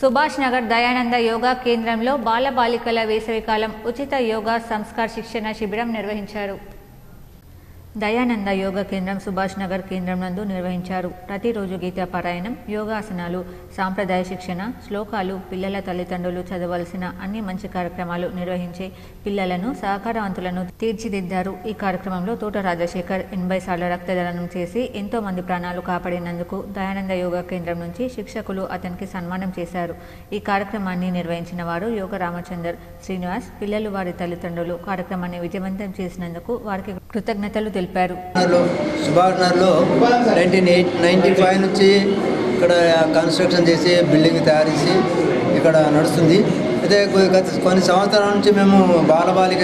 సుభాష్ నగర్ దయానంద యోగా కేంద్రంలో బాలబాలికల వేసవికాలం ఉచిత యోగా సంస్కార్ శిక్షణ శిబిరం నిర్వహించారు. దయానంద యోగా కేంద్రం సుభాష్ నగర్ కేంద్రం నందు నిర్వహించారు. ప్రతిరోజు గీతా పారాయణం, యోగాసనాలు, సాంప్రదాయ శిక్షణ, శ్లోకాలు, పిల్లల తల్లిదండ్రులు చదవలసిన అన్ని మంచి కార్యక్రమాలు నిర్వహించే పిల్లలను సహకారవంతులను తీర్చిదిద్దారు. ఈ కార్యక్రమంలో తోట రాజశేఖర్ 80 సార్లు రక్తదానం చేసి ఎంతో మంది ప్రాణాలు కాపాడినందుకు దయానంద యోగా కేంద్రం నుంచి శిక్షకులు అతనికి సన్మానం చేశారు. ఈ కార్యక్రమాన్ని నిర్వహించిన వారు యోగ రామచందర్, శ్రీనివాస్, పిల్లలు వారి తల్లిదండ్రులు కార్యక్రమాన్ని విజయవంతం చేసినందుకు వారికి కృతజ్ఞతలు తెలిపారు. సుభాష్ నగర్లో 1995 నుంచి ఇక్కడ కన్స్ట్రక్షన్ చేసి బిల్డింగ్ తయారు చేసి ఇక్కడ నడుస్తుంది. అయితే గత కొన్ని సంవత్సరాల నుంచి మేము బాలబాలిక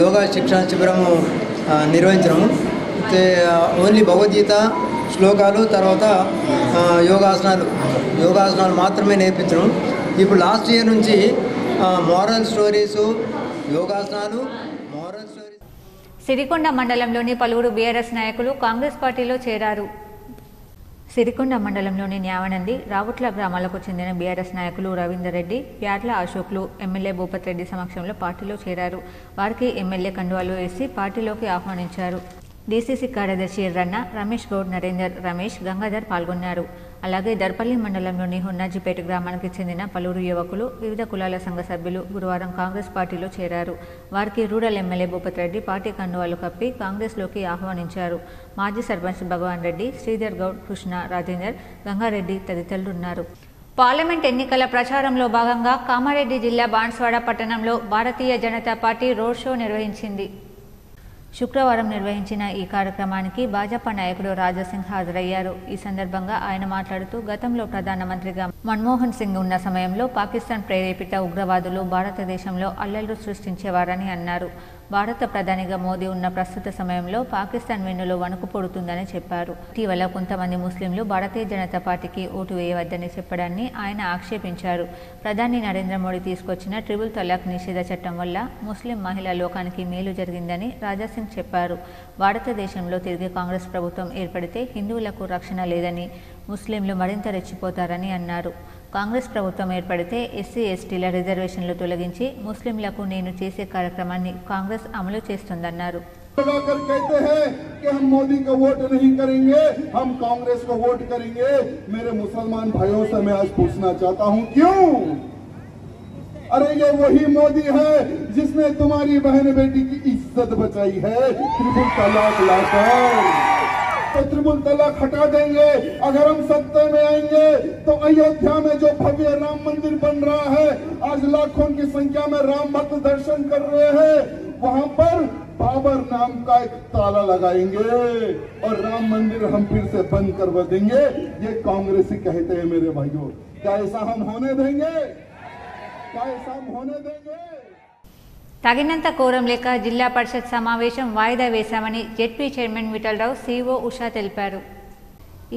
యోగా శిక్షణ శిబిరము నిర్వహించడము. అయితే ఓన్లీ భగవద్గీత శ్లోకాలు, తర్వాత యోగాసనాలు మాత్రమే నేర్పించడం. ఇప్పుడు లాస్ట్ ఇయర్ నుంచి మోరల్ స్టోరీసు, యోగాసనాలు, మోరల్ స్టోరీస్. సిరికొండ మండలంలోని పలువురు బీఆర్ఎస్ నాయకులు కాంగ్రెస్ పార్టీలో చేరారు. సిరికొండ మండలంలోని న్యావనంది, రావుట్ల గ్రామాలకు చెందిన బీఆర్ఎస్ నాయకులు రవీందర్ రెడ్డి, ప్యాట్ల అశోక్లు ఎమ్మెల్యే భూపత్ రెడ్డి సమక్షంలో పార్టీలో చేరారు. వారికి ఎమ్మెల్యే కండువాలు వేసి పార్టీలోకి ఆహ్వానించారు. డీసీసీ కార్యదర్శి ఎర్రన్న, రమేష్ గౌడ్, నరేందర్, రమేష్, గంగాధర్ పాల్గొన్నారు. అలాగే దర్పల్లి మండలంలోని హొన్నాజిపేట గ్రామానికి చెందిన పలువురు యువకులు, వివిధ కులాల సంఘ సభ్యులు గురువారం కాంగ్రెస్ పార్టీలో చేరారు. వారికి rural MLA Bhupath Reddy party కండువాలు కప్పి కాంగ్రెస్లోకి ఆహ్వానించారు. మాజీ సర్పంచ్ భగవాన్ రెడ్డి, శ్రీధర్ గౌడ్, కృష్ణ, రాజేందర్, గంగారెడ్డి తదితరులున్నారు. పార్లమెంట్ ఎన్నికల ప్రచారంలో భాగంగా కామారెడ్డి జిల్లా బాన్స్వాడ పట్టణంలో Bharatiya Janata party road show నిర్వహించింది. శుక్రవారం నిర్వహించిన ఈ కార్యక్రమానికి భాజపా నాయకుడు రాజాసింగ్ హాజరయ్యారు. ఈ సందర్భంగా ఆయన మాట్లాడుతూ గతంలో ప్రధానమంత్రిగా మన్మోహన్ సింగ్ ఉన్న సమయంలో పాకిస్తాన్ ప్రేరేపిత ఉగ్రవాదులు భారతదేశంలో అల్లర్లు సృష్టించేవారని అన్నారు. భారత ప్రధానిగా మోదీ ఉన్న ప్రస్తుత సమయంలో పాకిస్తాన్ వెన్నులో వణుకు పొడుతుందని చెప్పారు. ఇటీవల కొంతమంది ముస్లింలు భారతీయ జనతా పార్టీకి ఓటు వేయవద్దని చెప్పడాన్ని ఆయన ఆక్షేపించారు. ప్రధాని నరేంద్ర మోడీ తీసుకొచ్చిన ట్రిపుల్ తలాక్ నిషేధ చట్టం వల్ల ముస్లిం మహిళా లోకానికి మేలు జరిగిందని రాజాసింగ్ చెప్పారు. భారతదేశంలో తిరిగి కాంగ్రెస్ ప్రభుత్వం ఏర్పడితే హిందువులకు రక్షణ లేదని, ముస్లింలు మరింత రెచ్చిపోతారని అన్నారు. కాంగ్రెస్ ప్రభుత్వం ఏర్పడితే ఎస్సీ ఎస్టీల రిజర్వేషన్లు తొలగించి ముస్లింలకు నేను చేసే కార్యక్రమాన్ని కాంగ్రెస్ అమలు చేస్తుందన్నారు. कहते हैं कि हम मोदी को वोट नहीं करेंगे, हम कांग्रेस को वोट करेंगे। मेरे मुसलमान भाइयों से मैं आज पूछना चाहता हूं, क्यों? अरे ये वही मोदी है जिसने तुम्हारी बहन बेटी की इज्जत बचाई है ट्रिपल तलाक लाकर। तो ट्रिपल तलाक हटा देंगे। अगर हम सत्ता में आएंगे तो अयोध्या में जो भव्य राम मंदिर बन रहा है, आज लाखों की संख्या में राम भक्त दर्शन कर रहे हैं, वहां पर बाबर नाम का एक ताला लगाएंगे और राम मंदिर हम फिर से बंद करवा देंगे। ये कांग्रेसी कहते हैं मेरे भाइयों। क्या ऐसा हम होने देंगे? क्या ऐसा हम होने देंगे? తగినంత కోరం లేక జిల్లా పరిషత్ సమావేశం వాయిదా వేశామని ZP chairman Vithal Rao, CEO Usha తెలిపారు.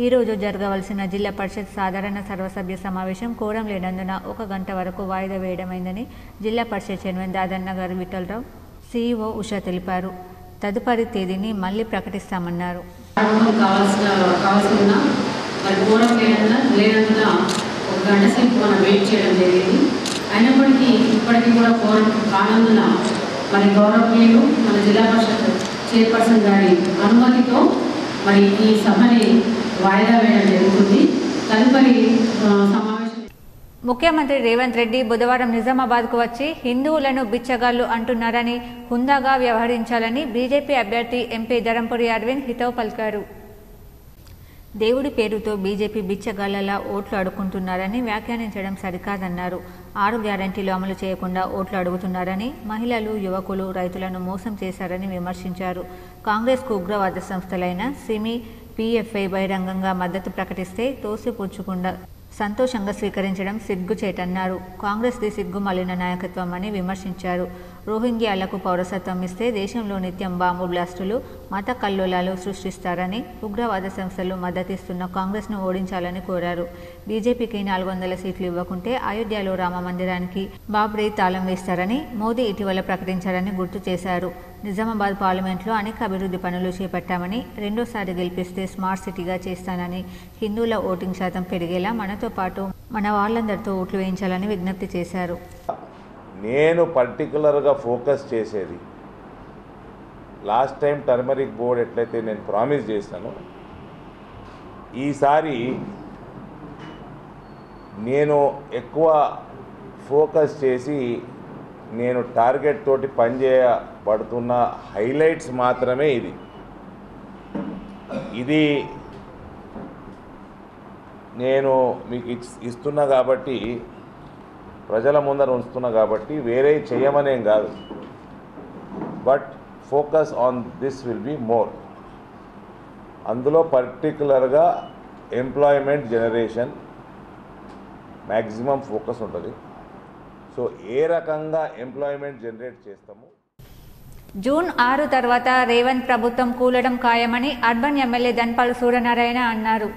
ఈరోజు జరగవలసిన జిల్లా పరిషత్ సాధారణ సర్వసభ్య సమావేశం కోరం లేనందున 1 గంట వరకు వాయిదా వేయడమైందని జిల్లా పరిషత్ చైర్మన్ దాదన్న గారు విఠలరావు, సీఈఓ ఉషా తెలిపారు. తదుపరి తేదీని మళ్లీ ప్రకటిస్తామన్నారు. అయినప్పటికీ ఇప్పటికీ కూడా కానందున మరి గౌరవనీయులు మన జిల్లా పరిషత్ చైర్పర్సన్ గారి అనుమతితో మరి ఈ సభని వాయిదా వేయడం జరుగుతుంది. తదుపరి సమావేశం. ముఖ్యమంత్రి రేవంత్ రెడ్డి బుధవారం నిజామాబాద్కు వచ్చి హిందువులను బిచ్చగాళ్లు అంటున్నారని, హుందాగా వ్యవహరించాలని బీజేపీ అభ్యర్థి ఎంపీ ధరంపురి అరవింద్ హితవు పలికారు. దేవుడి పేరుతో బీజేపీ బిచ్చగాళ్లలా ఓట్లు అడుగుతున్నారని వ్యాఖ్యానించడం సరికాదన్నారు. 6 గ్యారంటీలు అమలు చేయకుండా ఓట్లు అడుగుతున్నారని, మహిళలు, యువకులు, రైతులను మోసం చేశారని విమర్శించారు. కాంగ్రెస్కు ఉగ్రవాద సంస్థలైన సిమి, పీఎఫ్ఐ బహిరంగంగా మద్దతు ప్రకటిస్తే తోసిపుచ్చకుండా సంతోషంగా స్వీకరించడం సిగ్గుచేటన్నారు. కాంగ్రెస్ది సిగ్గుమాలిన నాయకత్వం అని విమర్శించారు. రోహింగ్యాలకు పౌరసత్వం ఇస్తే దేశంలో నిత్యం బాంబు బ్లాస్టులు, మత కల్లోలాలు సృష్టిస్తారని, ఉగ్రవాద సంస్థలు మద్దతిస్తున్న కాంగ్రెస్ను ఓడించాలని కోరారు. బీజేపీకి 400 సీట్లు ఇవ్వకుంటే అయోధ్యలో రామ మందిరానికి బాబ్రీ తాళం వేస్తారని మోదీ ఇటీవల ప్రకటించారని గుర్తు చేశారు. నిజామాబాద్ పార్లమెంట్లో అనేక అభివృద్ధి పనులు చేపట్టామని, రెండోసారి గెలిపిస్తే స్మార్ట్ సిటీగా చేస్తానని, హిందువుల ఓటింగ్ శాతం పెరిగేలా మనతో పాటు మన వాళ్ళందరితో ఓట్లు వేయించాలని విజ్ఞప్తి చేశారు. నేను పర్టికులర్గా ఫోకస్ చేసేది లాస్ట్ టైం టర్మరిక్ బోర్డ్ ఎట్లయితే నేను ప్రామిస్ చేశానో ఈసారి నేను ఎక్కువ ఫోకస్ చేసి నేను టార్గెట్ తోటి పనిచేయబడుతున్న హైలైట్స్ మాత్రమే ఇది నేను మీకు ఇస్తున్నా కాబట్టి ప్రజల ముందర ఉంచుతున్నా కాబట్టి వేరే చేయమనేం కాదు, but focus on this will be more. అందులో పర్టికులర్గా ఎంప్లాయ్మెంట్ జనరేషన్ మ్యాక్సిమం ఫోకస్ ఉంటుంది. సో ఏ రకంగా ఎంప్లాయ్మెంట్ జనరేట్ చేస్తాము. జూన్ 6 తర్వాత రేవంత్ ప్రభుత్వం కూలడం ఖాయమని అర్బన్ ఎమ్మెల్యే ధన్పాల్ సూర్యనారాయణ అన్నారు.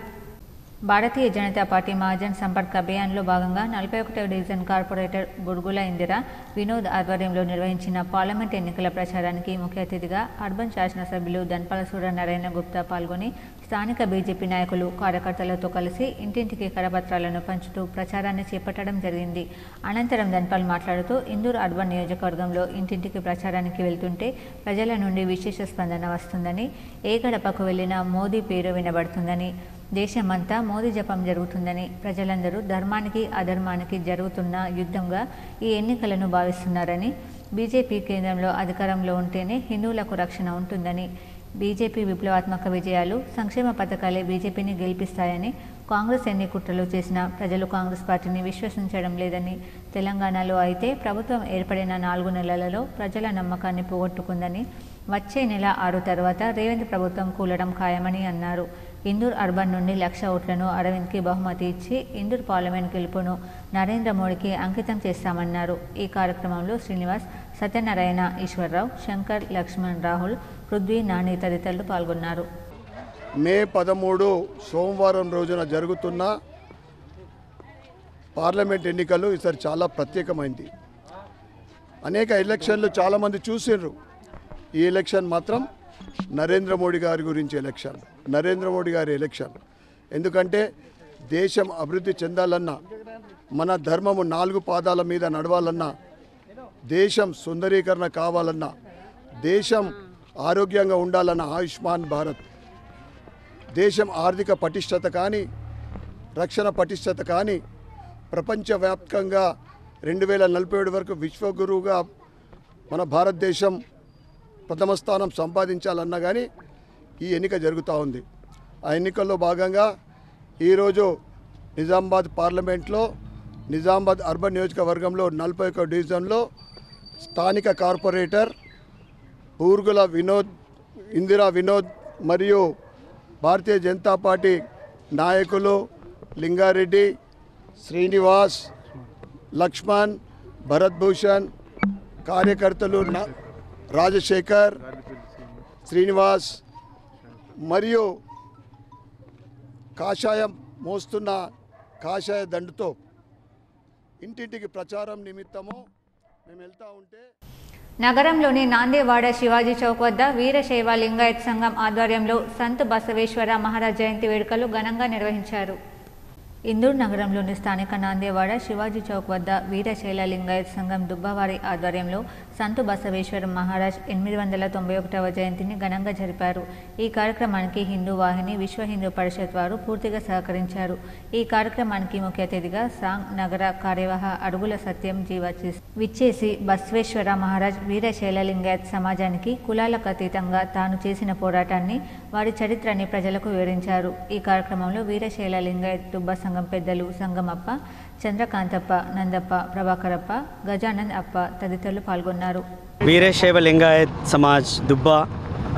భారతీయ జనతా పార్టీ మహాజన్ సంపర్క్ అభియాన్లో భాగంగా 41వ డివిజన్ కార్పొరేటర్ బుర్గుల ఇందిరా వినోద్ ఆధ్వర్యంలో నిర్వహించిన పార్లమెంట్ ఎన్నికల ప్రచారానికి ముఖ్య అతిథిగా అర్బన్ శాసనసభ్యులు ధన్పాల్ సూర్యనారాయణ గుప్తా పాల్గొని స్థానిక బీజేపీ నాయకులు కార్యకర్తలతో కలిసి ఇంటింటికి కరపత్రాలను పంచుతూ ప్రచారాన్ని చేపట్టడం జరిగింది. అనంతరం ధన్పాల్ మాట్లాడుతూ ఇందూరు అర్బన్ నియోజకవర్గంలో ఇంటింటికి ప్రచారానికి వెళ్తుంటే ప్రజల నుండి విశేష స్పందన వస్తుందని, ఏ గడపకు వెళ్లినా మోదీ పేరు వినబడుతుందని, దేశమంతా మోదీ జపం జరుగుతుందని, ప్రజలందరూ ధర్మానికి అధర్మానికి జరుగుతున్న యుద్ధంగా ఈ ఎన్నికలను భావిస్తున్నారని, బీజేపీ కేంద్రంలో అధికారంలో ఉంటేనే హిందువులకు రక్షణ ఉంటుందని, బీజేపీ విప్లవాత్మక విజయాలు సంక్షేమ పథకాలే బీజేపీని గెలిపిస్తాయని, కాంగ్రెస్ ఎన్ని కుట్రలు చేసినా ప్రజలు కాంగ్రెస్ పార్టీని విశ్వసించడం లేదని, తెలంగాణలో అయితే ప్రభుత్వం ఏర్పడిన 4 నెలలలో ప్రజల నమ్మకాన్ని పోగొట్టుకుందని, వచ్చే నెల 6 తర్వాత రేవంత్ ప్రభుత్వం కూలడం ఖాయమని అన్నారు. ఇందూర్ అర్బన్ నుండి 1,00,000 ఓట్లను అరవింద్కి బహుమతి ఇచ్చి ఇందూర్ పార్లమెంట్ గెలుపును నరేంద్ర మోడీకి అంకితం చేస్తామన్నారు. ఈ కార్యక్రమంలో శ్రీనివాస్, సత్యనారాయణ, ఈశ్వర్రావు, శంకర్, లక్ష్మణ్, రాహుల్, పృథ్వీ, నాని తదితరులు పాల్గొన్నారు. మే 13 సోమవారం రోజున జరుగుతున్న పార్లమెంట్ ఎన్నికలు ఈసారి చాలా ప్రత్యేకమైంది. అనేక ఎలక్షన్లు చాలామంది చూసిండ్రు. ఈ ఎలక్షన్ మాత్రం నరేంద్ర మోడీ గారి గురించి ఎలక్షన్, నరేంద్ర మోడీ గారి ఎలక్షన్. ఎందుకంటే దేశం అభివృద్ధి చెందాలన్నా, మన ధర్మము 4 పాదాల మీద నడవాలన్నా, దేశం సుందరీకరణ కావాలన్నా, దేశం ఆరోగ్యంగా ఉండాలన్న ఆయుష్మాన్ భారత్, దేశం ఆర్థిక పటిష్టత కానీ, రక్షణ పటిష్టత కానీ, ప్రపంచవ్యాప్తంగా 2047 వరకు విశ్వగురువుగా మన భారతదేశం ప్రథమ స్థానం సంపాదించాలన్నా కానీ ఈ ఎన్నిక జరుగుతూ ఉంది. ఆ ఎన్నికల్లో భాగంగా ఈరోజు నిజామాబాద్ పార్లమెంట్లో, నిజామాబాద్ అర్బన్ నియోజకవర్గంలో 41వ డివిజన్లో స్థానిక కార్పొరేటర్ బూర్గుల ఇందిరా వినోద్ మరియు భారతీయ జనతా పార్టీ నాయకులు లింగారెడ్డి, శ్రీనివాస్, లక్ష్మణ్, భరత్ భూషణ్, కార్యకర్తలు రాజశేఖర్, శ్రీనివాస్ మరియు కాషాయం మోస్తున్న కాషాయ దండుతో ఇంటింటికి ప్రచారం నిమిత్తము మేము వెళ్తూ ఉంటే నగరంలోని నాందేవాడ శివాజీ చౌక్ వద్ద వీరశైవ లింగాయత్ సంఘం ఆధ్వర్యంలో సంత్ బసవేశ్వర మహారాజ్ జయంతి వేడుకలు ఘనంగా నిర్వహించారు. ఇందూరు నగరంలోని స్థానిక నాందేవాడ శివాజీ చౌక్ వద్ద వీరశైల లింగాయత్ సంఘం దుబ్బవారి ఆధ్వర్యంలో సంతు బసవేశ్వర మహారాజ్ 891వ జయంతిని ఘనంగా జరిపారు. ఈ కార్యక్రమానికి హిందూ వాహిని, విశ్వ హిందూ పరిషత్ వారు పూర్తిగా సహకరించారు. ఈ కార్యక్రమానికి ముఖ్య అతిథిగా సాంగ్ నగర కార్యవాహ అడుగుల సత్యం జీవ విచ్చేసి బసవేశ్వర మహారాజ్ వీరశైల లింగాయత్ సమాజానికి కులాలకు అతీతంగా తాను చేసిన పోరాటాన్ని, వారి చరిత్రని ప్రజలకు వివరించారు. ఈ కార్యక్రమంలో వీరశైల లింగాయత్ దుబ్బ సంఘం పెద్దలు సంగమప్ప, చంద్రకాంతప్ప, నందప్ప, ప్రభాకరప్ప, గజానంద్ అప్ప తదితరులు పాల్గొన్నారు. వీరశైవ లింగాయత్ సమాజ్ దుబ్బా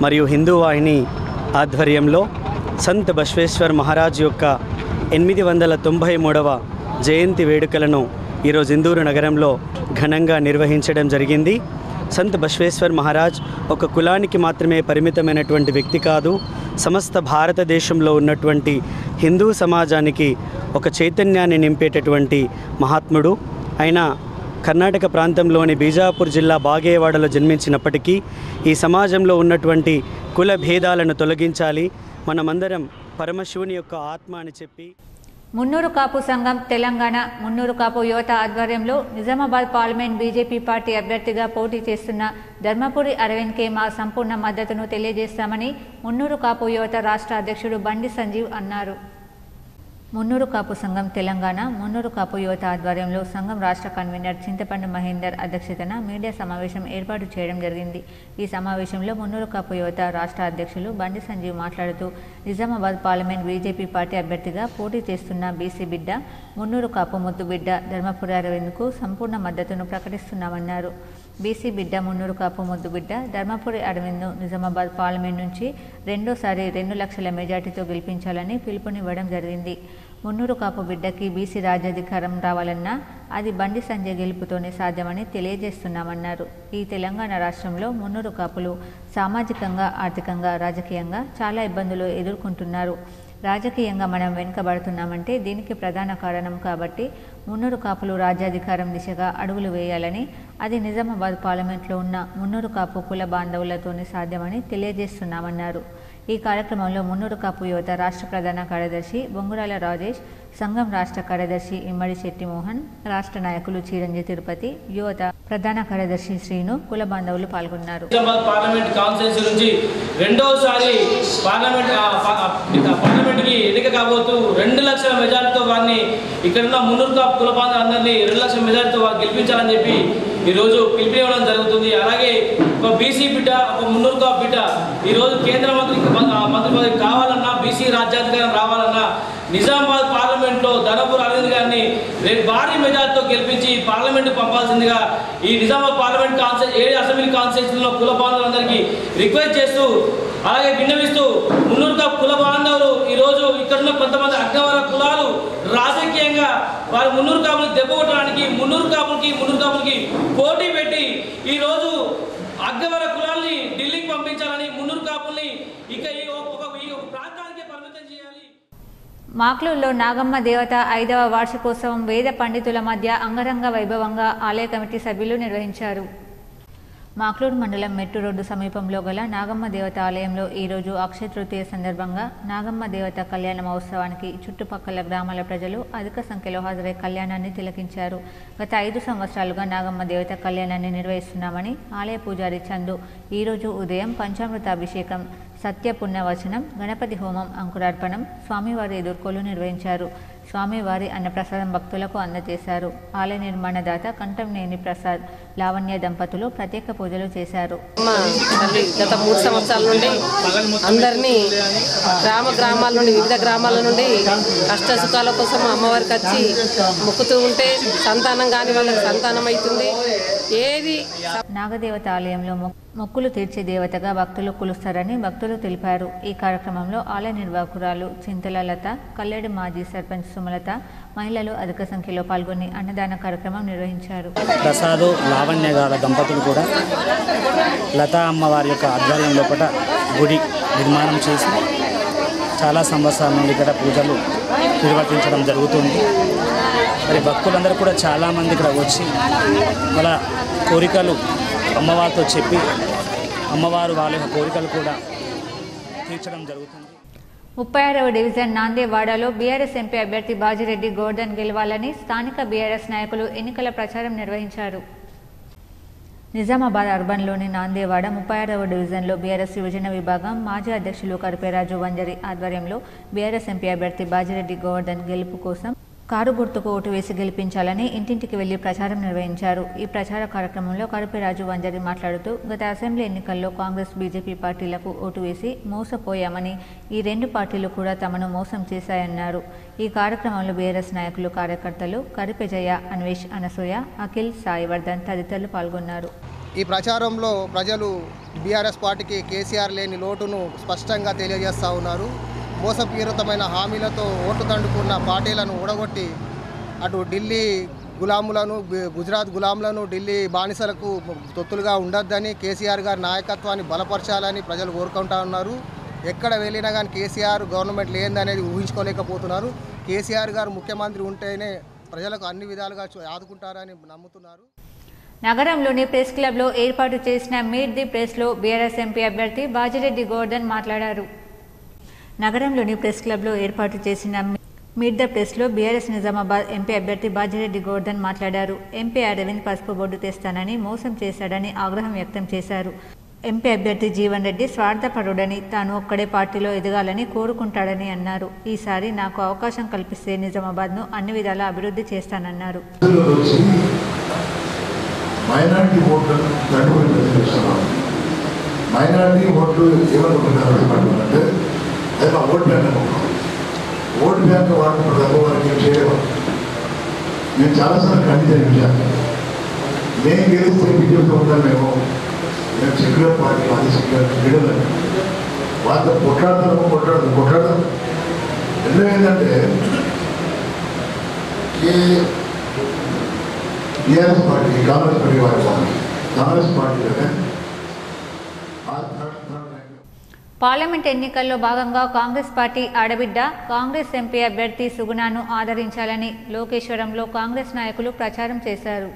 మరియు హిందూ వాహిని ఆధ్వర్యంలో సంత్ బసవేశ్వర్ మహారాజ్ యొక్క 893వ జయంతి వేడుకలను ఈరోజు ఇందూరు నగరంలో ఘనంగా నిర్వహించడం జరిగింది. సంత్ బసవేశ్వర్ మహారాజ్ ఒక కులానికి మాత్రమే పరిమితమైనటువంటి వ్యక్తి కాదు, సమస్త భారతదేశంలో ఉన్నటువంటి హిందూ సమాజానికి ఒక చైతన్యాన్ని నింపేటటువంటి మహాత్ముడు. ఆయన కర్ణాటక ప్రాంతంలోని బీజాపూర్ జిల్లా బాగేవాడలో జన్మించినప్పటికీ ఈ సమాజంలో ఉన్నటువంటి కుల భేదాలను తొలగించాలి, మనమందరం పరమశివుని యొక్క ఆత్మ అని చెప్పి మున్నూరు కాపు సంఘం తెలంగాణ మున్నూరు కాపు యువత ఆధ్వర్యంలో నిజామాబాద్ పార్లమెంట్ బీజేపీ పార్టీ అభ్యర్థిగా పోటీ చేస్తున్న ధర్మపురి అరవింద్కే మా సంపూర్ణ మద్దతును తెలియజేస్తామని మున్నూరు కాపు యువత రాష్ట్ర అధ్యక్షుడు బండి సంజీవ్ అన్నారు. మున్నూరు కాపు సంఘం తెలంగాణ మున్నూరు కాపు యువత ఆధ్వర్యంలో సంఘం రాష్ట్ర కన్వీనర్ చింతపండు మహేందర్ అధ్యక్షతన మీడియా సమావేశం ఏర్పాటు చేయడం జరిగింది. ఈ సమావేశంలో మున్నూరు కాపు యువత రాష్ట్ర అధ్యక్షులు బండి సంజీవ్ మాట్లాడుతూ నిజామాబాద్ పార్లమెంట్ బీజేపీ పార్టీ అభ్యర్థిగా పోటీ చేస్తున్న బీసీ బిడ్డ మున్నూరు కాపు ముద్దు బిడ్డ ధర్మపురి అరవింద్కు సంపూర్ణ మద్దతును ప్రకటిస్తున్నామన్నారు. బీసీ బిడ్డ మున్నూరు కాపు ముద్దు బిడ్డ ధర్మపురి అరవింద్ను నిజామాబాద్ పార్లమెంట్ నుంచి రెండోసారి 2 లక్షల మెజార్టీతో గెలిపించాలని పిలుపునివ్వడం జరిగింది. మున్నూరు కాపు బిడ్డకి బీసీ రాజ్యాధికారం రావాలన్నా అది బండి సంజయ్ గెలుపుతోనే సాధ్యమని తెలియజేస్తున్నామన్నారు. ఈ తెలంగాణ రాష్ట్రంలో మున్నూరు కాపులు సామాజికంగా, ఆర్థికంగా, రాజకీయంగా చాలా ఇబ్బందులు ఎదుర్కొంటున్నారు. రాజకీయంగా మనం వెనుకబడుతున్నామంటే దీనికి ప్రధాన కారణం కాబట్టి మున్నూరు కాపులు రాజ్యాధికారం దిశగా అడుగులు వేయాలని, అది నిజామాబాద్ పార్లమెంట్లో ఉన్న మున్నూరు కాపు కుల బాంధవులతోనే సాధ్యమని తెలియజేస్తున్నామన్నారు. ఈ కార్యక్రమంలో మున్నూరు కాపు యువత రాష్ట్ర ప్రధాన కార్యదర్శి బొంగురాల రాజేష్, సంఘం రాష్ట్ర కార్యదర్శి ఇమ్మడి శెట్టి మోహన్, రాష్ట్ర నాయకులు చీరంజి తిరుపతి, యువత ప్రధాన కార్యదర్శి శ్రీను, కుల బాంధవులు పాల్గొన్నారు. పార్లమెంట్ కాన్స్టిట్యూన్సీ నుంచి రెండోసారి పార్లమెంట్కి ఎన్నిక కాబోతూ 2 లక్షల మెజార్టీతో వారిని ఇక్కడున్న మున్నూరు కాపు కుల బాంధవులందరినీ 2 లక్షల మెజార్టీతో వారు గెలిపించాలని చెప్పి ఈరోజు పిలిపివ్వడం జరుగుతుంది. అలాగే ఒక బీసీ బిడ్డ, ఒక మున్నూరు కాపు బిడ్డ ఈరోజు కేంద్ర మంత్రి పదవి కావాలన్నా, బీసీ రాజ్యాధికారం రావాలన్నా నిజామాబాద్ పార్లమెంట్లో ధర్మపురి అరవింద్ గారిని భారీ మెజార్టీతో గెలిపించి పార్లమెంట్ పంపాల్సిందిగా ఈ నిజామాబాద్ పార్లమెంట్ 7 అసెంబ్లీ కాన్స్టిట్యూన్సీలో కుల బాంధవులందరికీ రిక్వెస్ట్ చేస్తూ, అలాగే విన్నవిస్తూ మున్నూరు కాపు కుల బాంధవులు ఈరోజు ఇక్కడున్న కొంతమంది అగ్రవర్ణ కులాలు రాజకీయంగా వారు మున్నూరు కాపులు దెబ్బకొట్టడానికి మున్నూరు కాపులకి పోటీ పెట్టి ఈరోజు అగ్రవర్ణ కులాల్ని ఢిల్లీకి పంపించాలని, మున్నూరు కాపుల్ని ఇక ఈ ప్రాంతానికి పరిమితం చేయాలి. మాక్లూరులో నాగమ్మ దేవత 5వ వార్షికోత్సవం వేద పండితుల మధ్య అంగరంగ వైభవంగా ఆలయ కమిటీ సభ్యులు నిర్వహించారు. మాక్లూరు మండలం మెట్టు రోడ్డు సమీపంలో గల నాగమ్మ దేవత ఆలయంలో ఈరోజు అక్షయ తృతీయ సందర్భంగా నాగమ్మ దేవత కళ్యాణ మహోత్సవానికి చుట్టుపక్కల గ్రామాల ప్రజలు అధిక సంఖ్యలో హాజరై కళ్యాణాన్ని తిలకించారు. గత 5 సంవత్సరాలుగా నాగమ్మ దేవత కళ్యాణాన్ని నిర్వహిస్తున్నామని ఆలయ పూజారి చందు ఈరోజు ఉదయం పంచామృతాభిషేకం, సత్య పుణ్యవచనం, గణపతి హోమం, అంకురార్పణం, స్వామివారి ఎదుర్కోలు నిర్వహించారు. స్వామివారి అన్నప్రసాదం భక్తులకు అందజేశారు. ఆలయ నిర్మాణదాత కంఠంనేని ప్రసాద్, లావణ్య దంపతులు ప్రత్యేక పూజలు చేశారు. గత 3 సంవత్సరాల నుండి అందరినీ గ్రామాల నుండి, వివిధ గ్రామాల నుండి కష్ట సుఖాల కోసం అమ్మవారికి వచ్చి మొక్కుతూ ఉంటే సంతానం కాని వాళ్ళకి సంతానం అవుతుంది. ఏది నాగదేవత ఆలయంలో మొక్కులు తీర్చే దేవతగా భక్తులు కొలుస్తారని భక్తులు తెలిపారు. ఈ కార్యక్రమంలో ఆలయ నిర్వాహకురాలు చింతల లత, కల్లేడు మాజీ సర్పంచ్ సుమలత, మహిళలు అధిక సంఖ్యలో పాల్గొని అన్నదాన కార్యక్రమం నిర్వహించారు. ప్రసాద్, లావణ్య గారి దంపతులు కూడా లతా అమ్మవారి యొక్క ఆధ్వర్యం లోపల గుడి నిర్మాణం చేసి చాలా సంవత్సరాల నుండి ఇక్కడ పూజలు నిర్వర్తించడం జరుగుతుంది. మరి భక్తులందరూ కూడా చాలామంది ఇక్కడ వచ్చి వాళ్ళ కోరికలు అమ్మవారితో చెప్పి అమ్మవారు వాళ్ళ యొక్క కోరికలు కూడా తీర్చడం జరుగుతుంది. 36వ డివిజన్ నాందేవాడలో బీఆర్ఎస్ ఎంపీ అభ్యర్థి బాజిరెడ్డి గోవర్ధన్ గెలవాలని స్థానిక బీఆర్ఎస్ నాయకులు ఎన్నికల ప్రచారం నిర్వహించారు. నిజామాబాద్ అర్బన్లోని నాందేవాడ 36వ డివిజన్లో బీఆర్ఎస్ యువజన విభాగం మాజీ అధ్యక్షులు కరిపేరాజు వంజరి ఆధ్వర్యంలో బీఆర్ఎస్ ఎంపీ అభ్యర్థి బాజిరెడ్డి గోవర్ధన్ గెలుపు కోసం కారు గుర్తుకు ఓటు వేసి గెలిపించాలని ఇంటింటికి వెళ్లి ప్రచారం నిర్వహించారు. ఈ ప్రచార కార్యక్రమంలో కరిపేరాజు వంజరి మాట్లాడుతూ, గత అసెంబ్లీ ఎన్నికల్లో కాంగ్రెస్, బీజేపీ పార్టీలకు ఓటు వేసి మోసపోయామని, ఈ 2 పార్టీలు కూడా తమను మోసం చేశాయన్నారు. ఈ కార్యక్రమంలో బీఆర్ఎస్ నాయకులు, కార్యకర్తలు కరిపెజయ్య, అన్వేష్, అనసూయ, అఖిల్, సాయివర్ధన్ తదితరులు పాల్గొన్నారు. ఈ ప్రచారంలో ప్రజలు బీఆర్ఎస్ పార్టీకి కేసీఆర్ లేని లోటును స్పష్టంగా తెలియజేస్తూ ఉన్నారు. మోసపూరితమైన హామీలతో ఓటు దండుకున్న పార్టీలను ఊడగొట్టి అటు ఢిల్లీ గులాములను, గుజరాత్ గులాములను ఢిల్లీ బానిసలకు తొత్తులుగా ఉండొద్దని, కేసీఆర్ గారి నాయకత్వాన్ని బలపరచాలని ప్రజలు కోరుకుంటా ఉన్నారు. ఎక్కడ వెళ్ళినా కానీ కేసీఆర్ గవర్నమెంట్ లేదనేది ఊహించుకోలేకపోతున్నారు. కేసీఆర్ గారు ముఖ్యమంత్రి ఉంటేనే ప్రజలకు అన్ని విధాలుగా ఆదుకుంటారని నమ్ముతున్నారు. నగరంలోని ప్రెస్ క్లబ్లో ఏర్పాటు చేసిన మీట్ ది ప్రెస్లో బీఆర్ఎస్ ఎంపీ అభ్యర్థి బాజిరెడ్డి గోవర్ధన్ మాట్లాడారు. నగరంలోని ప్రెస్ క్లబ్లో ఏర్పాటు చేసిన మీట్ ద ప్రెస్లో బీఆర్ఎస్ నిజామాబాద్ ఎంపీ అభ్యర్థి బాజిరెడ్డి గోవర్ధన్ మాట్లాడారు. ఎంపీ అరవింద్ పసుపు బోర్డు తెస్తానని మోసం చేశాడని ఆగ్రహం వ్యక్తం చేశారు. ఎంపీ అభ్యర్థి జీవన్ రెడ్డి స్వార్థపరుడని, తాను ఒక్కడే పార్టీలో ఎదగాలని కోరుకుంటాడని అన్నారు. ఈసారి నాకు అవకాశం కల్పిస్తే నిజామాబాద్ను అన్ని విధాలా అభివృద్ధి చేస్తానన్నారు. మైనారిటీ ఓట్లను మైనారిటీ ఓట్లు ఏమనుకుంటున్నారంటే అది మా ఓటు బ్యాంక్ ఓటు బ్యాంక్ వాడుకుంటారు తప్ప వారికి ఏం చేయలేవారు. నేను చాలాసార్లు ఖండించిన విషయాన్ని నేను గెలిస్తే బీజేపీతో ఉంటాను. మేము సెక్యులర్ పార్టీ అది సెక్యులర్ లీడర్లు వాళ్ళతో కొట్లాడదాం. ఎందుకు ఏంటంటే టీఆర్ఎస్ పార్టీ కాంగ్రెస్ పార్టీ వారి కాంగ్రెస్ పార్టీ పార్లమెంట్ ఎన్నికల్లో భాగంగా కాంగ్రెస్ పార్టీ ఆడబిడ్డ కాంగ్రెస్ ఎంపీ అభ్యర్థి సుగుణాను ఆదరించాలని లోకేశ్వరంలో కాంగ్రెస్ నాయకులు ప్రచారం చేశారు.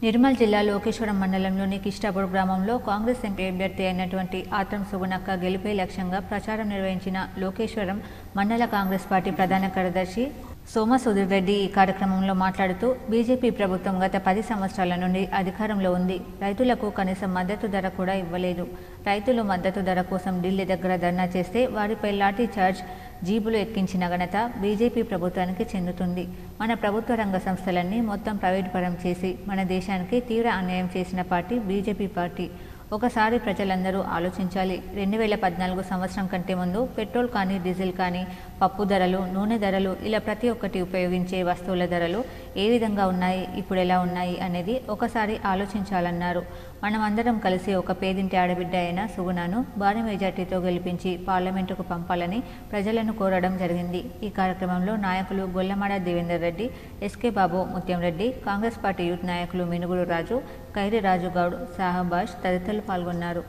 నిర్మల్ జిల్లా లోకేశ్వరం మండలంలోని కిష్టాపూర్ గ్రామంలో కాంగ్రెస్ ఎంపీ అభ్యర్థి అయినటువంటి ఆత్రం సుగుణక్క గెలిపే లక్ష్యంగా ప్రచారం నిర్వహించిన లోకేశ్వరం మండల కాంగ్రెస్ పార్టీ ప్రధాన కార్యదర్శి సోమసుధీర్ రెడ్డి ఈ కార్యక్రమంలో మాట్లాడుతూ బీజేపీ ప్రభుత్వం గత 10 సంవత్సరాల నుండి అధికారంలో ఉంది. రైతులకు కనీసం మద్దతు ధర కూడా ఇవ్వలేదు. రైతులు మద్దతు ధర కోసం ఢిల్లీ దగ్గర ధర్నా చేస్తే వారిపై లాఠీ చార్జ్, జీబులు ఎక్కించిన ఘనత బీజేపీ ప్రభుత్వానికి చెందుతుంది. మన ప్రభుత్వ రంగ సంస్థలన్నీ మొత్తం ప్రైవేట్ పరం చేసి మన దేశానికి తీవ్ర అన్యాయం చేసిన పార్టీ బీజేపీ పార్టీ. ఒకసారి ప్రజలందరూ ఆలోచించాలి. 2014 సంవత్సరం కంటే ముందు పెట్రోల్ కానీ, డీజిల్ కానీ, పప్పు ధరలు, నూనె ధరలు, ఇలా ప్రతి ఒక్కటి ఉపయోగించే వస్తువుల ధరలు ఏ విధంగా ఉన్నాయి, ఇప్పుడు ఎలా ఉన్నాయి అనేది ఒకసారి ఆలోచించాలన్నారు. మనమందరం కలిసి ఒక పేదింటి ఆడబిడ్డ అయిన సుగుణాను భారీ మెజార్టీతో గెలిపించి పార్లమెంటుకు పంపాలని ప్రజలను కోరడం జరిగింది. ఈ కార్యక్రమంలో నాయకులు గొల్లమాడ దేవేందర్ రెడ్డి, ఎస్కే బాబు, ముత్యం రెడ్డి, కాంగ్రెస్ పార్టీ యూత్ నాయకులు మినుగుడు రాజు, ఖైరి రాజు గౌడ్, సాహబాష్ తదితరులు పాల్గొన్నారు.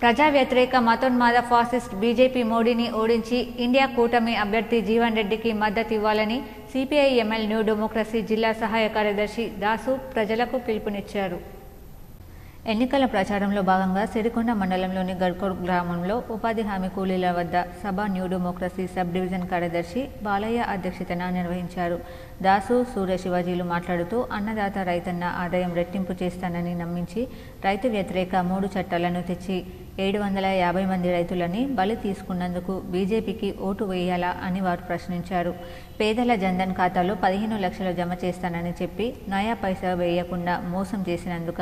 ప్రజా వ్యతిరేక మతోన్మాద ఫాసిస్ట్ బీజేపీ మోడీని ఓడించి ఇండియా కూటమి అభ్యర్థి జీవన్ రెడ్డికి మద్దతు ఇవ్వాలని సిపిఐ ఎంఎల్ న్యూ డెమోక్రసీ జిల్లా సహాయ కార్యదర్శి దాసు ప్రజలకు పిలుపునిచ్చారు. ఎన్నికల ప్రచారంలో భాగంగా సిరికొండ మండలంలోని గడ్కోడ్ గ్రామంలో ఉపాధి హామీ కూలీల వద్ద సభ న్యూ డెమోక్రసీ సబ్ డివిజన్ కార్యదర్శి బాలయ్య అధ్యక్షతన నిర్వహించారు. దాసు, సూర్య శివాజీలు మాట్లాడుతూ అన్నదాత రైతన్న ఆదాయం రెట్టింపు చేస్తానని నమ్మించి రైతు వ్యతిరేక 3 చట్టాలను తెచ్చి 750 మంది రైతులని బలి తీసుకున్నందుకు బీజేపీకి ఓటు వేయాలా అని వారు ప్రశ్నించారు. పేదల జన్ధన్ ఖాతాలో 15 లక్షలు జమ చేస్తానని చెప్పి నయా పైసా వేయకుండా మోసం చేసినందుక,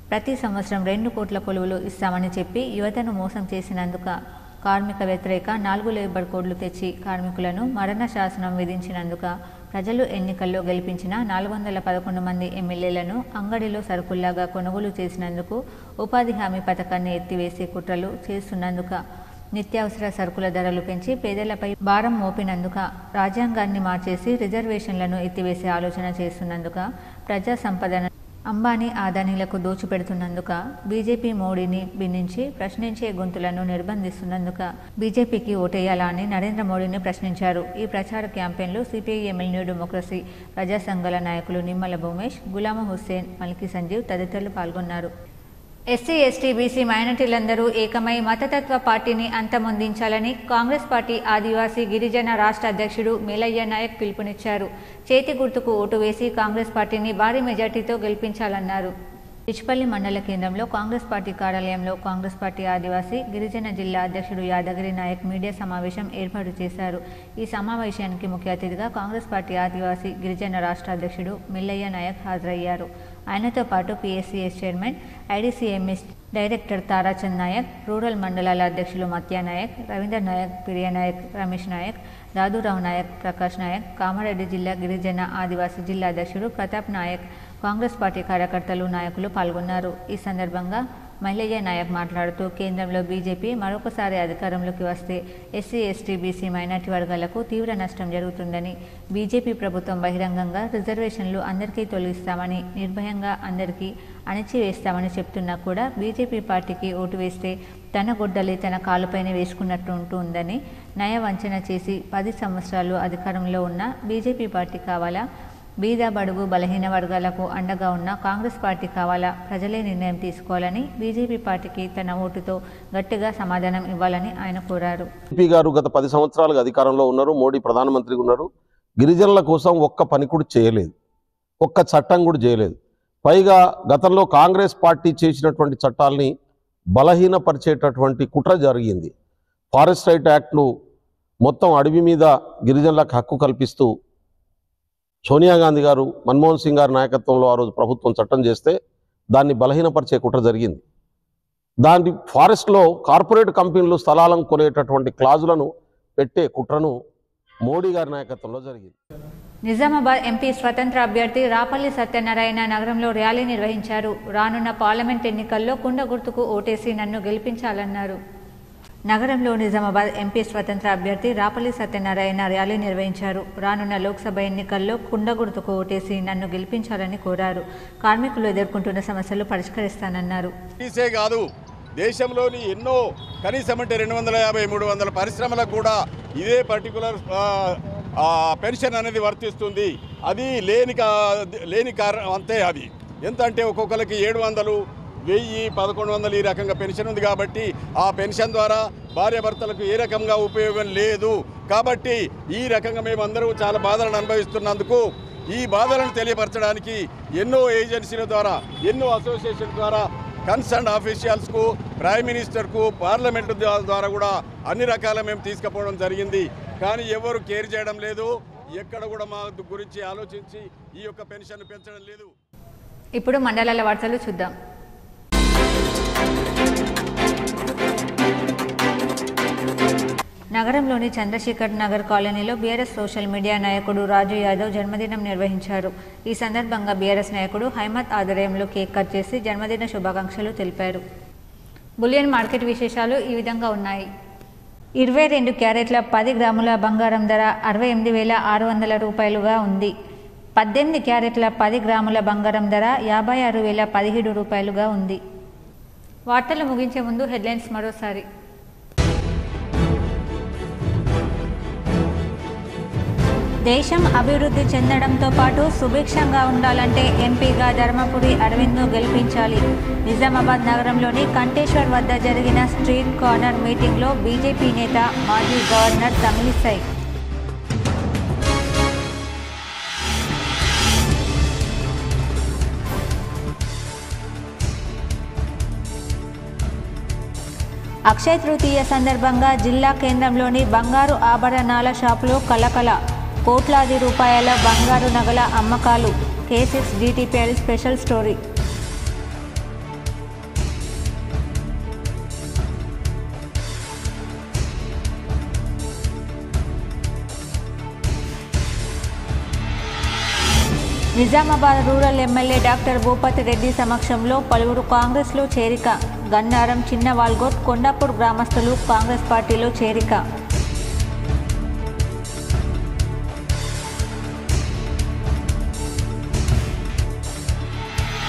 ప్రతి సంవత్సరం 2 కోట్ల కొలువులు ఇస్తామని చెప్పి యువతను మోసం చేసినందుక, కార్మిక వ్యతిరేక 4 లేబర్ కోడ్లు తెచ్చి కార్మికులను మరణ శాసనం విధించినందుక, ప్రజలు ఎన్నికల్లో గెలిపించిన 411 మంది ఎమ్మెల్యేలను అంగడిలో సరుకుల్లాగా కొనుగోలు చేసినందుకు, ఉపాధి హామీ పథకాన్ని ఎత్తివేసే కుట్రలు చేస్తున్నందుక, నిత్యావసర సరుకుల ధరలు పెంచి పేదలపై భారం మోపినందుక, రాజ్యాంగాన్ని మార్చేసి రిజర్వేషన్లను ఎత్తివేసే ఆలోచన చేస్తున్నందుక, ప్రజా సంపదను అంబానీ, ఆదానీలకు దోచిపెడుతున్నందుక, బీజేపీ మోడీని భిన్నించి ప్రశ్నించే గొంతులను నిర్బంధిస్తున్నందుక బీజేపీకి ఓటేయాలా అని నరేంద్ర మోడీని ప్రశ్నించారు. ఈ ప్రచార క్యాంపెయిన్లో సిపిఐ ఎంఎల్ న్యూ డెమోక్రసీ ప్రజా సంఘాల నాయకులు నిమ్మల భూమేష్, గులామ హుస్సేన్, మల్కి సంజీవ్ తదితరులు పాల్గొన్నారు. ఎస్సీ, ఎస్టీ, బీసీ మైనార్టీలందరూ ఏకమై మతతత్వ పార్టీని అంతమొందించాలని కాంగ్రెస్ పార్టీ ఆదివాసీ గిరిజన రాష్ట్ర అధ్యక్షుడు మేలయ్య నాయక్ పిలుపునిచ్చారు. చేతి గుర్తుకు ఓటు వేసి కాంగ్రెస్ పార్టీని భారీ మెజార్టీతో గెలిపించాలన్నారు. ఇచ్పల్లి మండల కేంద్రంలో కాంగ్రెస్ పార్టీ కార్యాలయంలో కాంగ్రెస్ పార్టీ ఆదివాసీ గిరిజన జిల్లా అధ్యక్షుడు యాదగిరి నాయక్ మీడియా సమావేశం ఏర్పాటు చేశారు. ఈ సమావేశానికి ముఖ్య అతిథిగా కాంగ్రెస్ పార్టీ ఆదివాసీ గిరిజన రాష్ట్ర అధ్యక్షుడు మిల్లయ్య నాయక్ హాజరయ్యారు. ఆయనతో పాటు PSCS chairman, IDCMS director Tarachand Naik, rural మండలాల అధ్యక్షులు మత్యా నాయక్, రవీందర్ నాయక్, ప్రియ నాయక్, రమేష్ నాయక్, దాదురావు నాయక్, ప్రకాష్ నాయక్, కామారెడ్డి జిల్లా గిరిజన ఆదివాసీ జిల్లా అధ్యక్షుడు ప్రతాప్ నాయక్, కాంగ్రెస్ పార్టీ కార్యకర్తలు, నాయకులు పాల్గొన్నారు. ఈ సందర్భంగా మల్లయ్య నాయక్ మాట్లాడుతూ కేంద్రంలో బీజేపీ మరొకసారి అధికారంలోకి వస్తే ఎస్సీ, ఎస్టీ, బీసీ మైనార్టీ వర్గాలకు తీవ్ర నష్టం జరుగుతుందని, బీజేపీ ప్రభుత్వం బహిరంగంగా రిజర్వేషన్లు అందరికీ తొలగిస్తామని, నిర్భయంగా అందరికీ అణిచివేస్తామని చెప్తున్నా కూడా బీజేపీ పార్టీకి ఓటు వేస్తే తన గొడ్డలి తన కాలుపైన వేసుకున్నట్టు ఉంటుందని నయ వంచన చేసి 10 సంవత్సరాలు అధికారంలో ఉన్న బీజేపీ పార్టీ కావాలా, బీద బడుగు బలహీన వర్గాలకు అండగా ఉన్న కాంగ్రెస్ పార్టీ కావాలా, ప్రజలే నిర్ణయం తీసుకోవాలని బీజేపీ పార్టీకి తన ఓటుతో గట్టిగా సమాధానం ఇవ్వాలని ఆయన కోరారు. బీజేపీ గారు గత 10 సంవత్సరాలుగా అధికారంలో ఉన్నారు. మోడీ ప్రధానమంత్రిగా ఉన్నారు. గిరిజనుల కోసం ఒక్క పని కూడా చేయలేదు, ఒక్క చట్టం కూడా చేయలేదు. పైగా గతంలో కాంగ్రెస్ పార్టీ చేసినటువంటి చట్టాలని బలహీనపరిచేటటువంటి కుట్ర జరిగింది. ఫారెస్ట్ రైట్ యాక్ట్ను మొత్తం అడవి మీద గిరిజనులకు హక్కు కల్పిస్తూ సోనియా గాంధీ గారు, మన్మోహన్ సింగ్ గారి నాయకత్వంలో ఆ రోజు ప్రభుత్వం చట్టం చేస్తే దాన్ని బలహీనపరిచే కుట్ర జరిగింది. దాని ఫారెస్ట్లో కార్పొరేట్ కంపెనీలు స్థలాలను కొనేటటువంటి క్లాజులను పెట్టే కుట్రను మోడీ గారి నాయకత్వంలో జరిగింది. నిజామాబాద్ ఎంపీ స్వతంత్ర అభ్యర్థి రాపల్లి సత్యనారాయణ నగరంలో ర్యాలీ నిర్వహించారు. రానున్న పార్లమెంట్ ఎన్నికల్లో కుండ గుర్తుకు ఓటేసి నన్ను గెలిపించాలన్నారు. నగరంలో నిజామాబాద్ ఎంపీ స్వతంత్ర అభ్యర్థి రాపల్లి సత్యనారాయణ ర్యాలీ నిర్వహించారు. రానున్న లోక్సభ ఎన్నికల్లో కుండ గుర్తుకు ఓటేసి నన్ను గెలిపించాలని కోరారు. కార్మికులు ఎదుర్కొంటున్న సమస్యలు పరిష్కరిస్తానన్నారు. కాదు, దేశంలోని ఎన్నో కనీసం అంటే 250-300 పరిశ్రమలకు కూడా ఇదే పర్టికులర్ పెన్షన్ అనేది వర్తిస్తుంది. అది లేని కారణం అంతే. అది ఎంత అంటే ఒక్కొక్కరికి 700, 1000, 1100 ఈ రకంగా పెన్షన్ ఉంది. కాబట్టి ఆ పెన్షన్ ద్వారా భార్యాభర్తలకు ఏ రకంగా ఉపయోగం లేదు. కాబట్టి ఈ రకంగా మేమందరూ చాలా బాధలను అనుభవిస్తున్నందుకు ఈ బాధలను తెలియపరచడానికి ఎన్నో ఏజెన్సీల ద్వారా, ఎన్నో అసోసియేషన్ ద్వారా కన్సర్న్ ఆఫీషియల్స్కు, ప్రైమ్ మినిస్టర్కు, పార్లమెంటు ద్వారా కూడా అన్ని రకాల మేము తీసుకుపోవడం జరిగింది. కానీ ఎవరు కేర్ చేయడం లేదు. ఎక్కడ కూడా మా గురించి ఆలోచించి ఈ యొక్క పెన్షన్ పెంచడం లేదు. ఇప్పుడు మండలాల వార్తలు చూద్దాం. నగరంలోని చంద్రశేఖర్ నగర్ కాలనీలో బీఆర్ఎస్ సోషల్ మీడియా నాయకుడు రాజు యాదవ్ జన్మదినం నిర్వహించారు. ఈ సందర్భంగా బీఆర్ఎస్ నాయకుడు హైమత్ ఆధ్వర్యంలో కేక్ కట్ చేసి జన్మదిన శుభాకాంక్షలు తెలిపారు. బులియన్ మార్కెట్ విశేషాలు ఈ విధంగా ఉన్నాయి. 22 క్యారెట్ల 10 గ్రాముల బంగారం ధర 68,600 రూపాయలుగా ఉంది. 18 క్యారెట్ల 10 గ్రాముల బంగారం ధర 56,017 రూపాయలుగా ఉంది. వార్తలు ముగించే ముందు హెడ్లైన్స్ మరోసారి. దేశం అభివృద్ధి చెందడంతో పాటు సుభిక్షంగా ఉండాలంటే ఎంపీగా ధర్మపురి అరవింద్ను గెలిపించాలి. నిజామాబాద్ నగరంలోని కంటేశ్వర్ వద్ద జరిగిన స్ట్రీట్ కార్నర్ మీటింగ్లో బీజేపీ నేత మాజీ గవర్నర్ తమిళిసై. అక్షయ తృతీయ సందర్భంగా జిల్లా కేంద్రంలోని బంగారు ఆభరణాల షాపులో కలకల. కోట్లాది రూపాయల బంగారు నగల అమ్మకాలు. K6 DTPL special story. Nizamabad rural MLA doctor Bhupathi Reddy సమక్షంలో పలువురు కాంగ్రెస్లో చేరిక. గన్నారం, చిన్నవాల్గోట్, కొండాపూర్ గ్రామస్తులు కాంగ్రెస్ పార్టీలో చేరిక.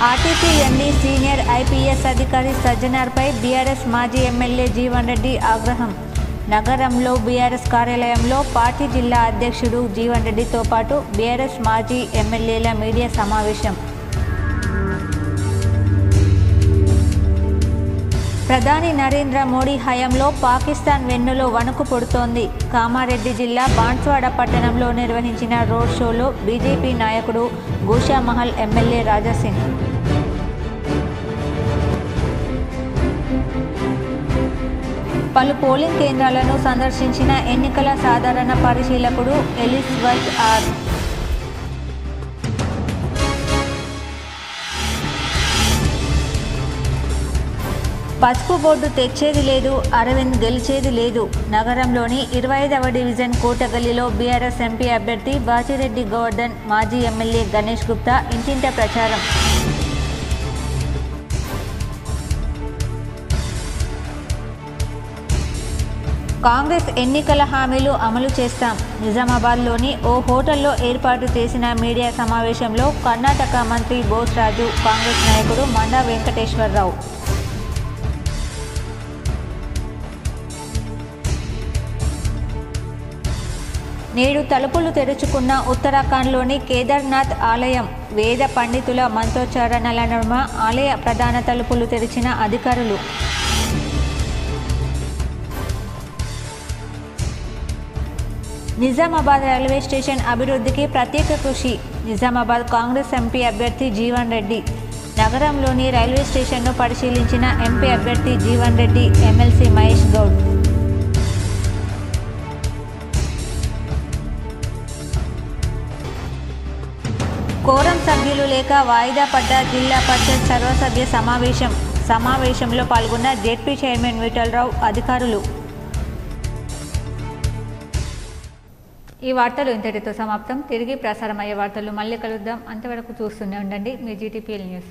ఆర్టీసీ ఎండీ సీనియర్ IPS అధికారి సజ్జనార్పై బీఆర్ఎస్ మాజీ ఎమ్మెల్యే జీవన్ రెడ్డి ఆగ్రహం. నగరంలో బీఆర్ఎస్ కార్యాలయంలో పార్టీ జిల్లా అధ్యక్షుడు జీవన్ రెడ్డితో పాటు బీఆర్ఎస్ మాజీ ఎమ్మెల్యేల మీడియా సమావేశం. ప్రధాని నరేంద్ర మోడీ హయాంలో పాకిస్తాన్ వెన్నులో వణుకు పుడుతోంది. కామారెడ్డి జిల్లా బాన్స్వాడ పట్టణంలో నిర్వహించిన రోడ్ షోలో బీజేపీ నాయకుడు గోషామహల్ ఎమ్మెల్యే రాజాసింగ్. పలు పోలింగ్ కేంద్రాలను సందర్శించిన ఎన్నికల సాధారణ పరిశీలకుడు ఎలిజబెత్ ఆర్. పసుపు బోర్డు తెచ్చేది లేదు, అరవింద్ గెలిచేది లేదు. నగరంలోని 25వ డివిజన్ కోటగల్లిలో బీఆర్ఎస్ ఎంపీ అభ్యర్థి బాజిరెడ్డి గోవర్ధన్, మాజీ ఎమ్మెల్యే గణేష్ గుప్తా ఇంటింట ప్రచారం. కాంగ్రెస్ ఎన్నికల హామీలు అమలు చేస్తాం. నిజామాబాద్లోని ఓ హోటల్లో ఏర్పాటు చేసిన మీడియా సమావేశంలో కర్ణాటక మంత్రి బోస్ రాజు, కాంగ్రెస్ నాయకుడు మండా వెంకటేశ్వరరావు. నేడు తలుపులు తెరుచుకున్న ఉత్తరాఖండ్లోని కేదార్నాథ్ ఆలయం. వేద పండితుల మంత్రోచ్చారణల నడుమ ఆలయ ప్రధాన తలుపులు తెరిచిన అధికారులు. నిజామాబాద్ రైల్వే స్టేషన్ అభివృద్ధికి ప్రత్యేక కృషి. నిజామాబాద్ కాంగ్రెస్ ఎంపీ అభ్యర్థి జీవన్ రెడ్డి. నగరంలోని రైల్వే స్టేషన్ను పరిశీలించిన ఎంపీ అభ్యర్థి జీవన్ రెడ్డి, ఎమ్మెల్సీ మహేష్ గౌడ్. కోరం సభ్యులు లేక వాయిదా పడ్డ జిల్లా పరిషత్ సర్వసభ్య సమావేశంలో పాల్గొన్న జెడ్పీ చైర్మన్ విఠలరావు, అధికారులు. ఈ వార్తలు ఇంతటితో సమాప్తం. తిరిగి ప్రసారమయ్యే వార్తలు మళ్ళీ కలుద్దాం. అంతవరకు చూస్తూనే ఉండండి మీ GTPL న్యూస్.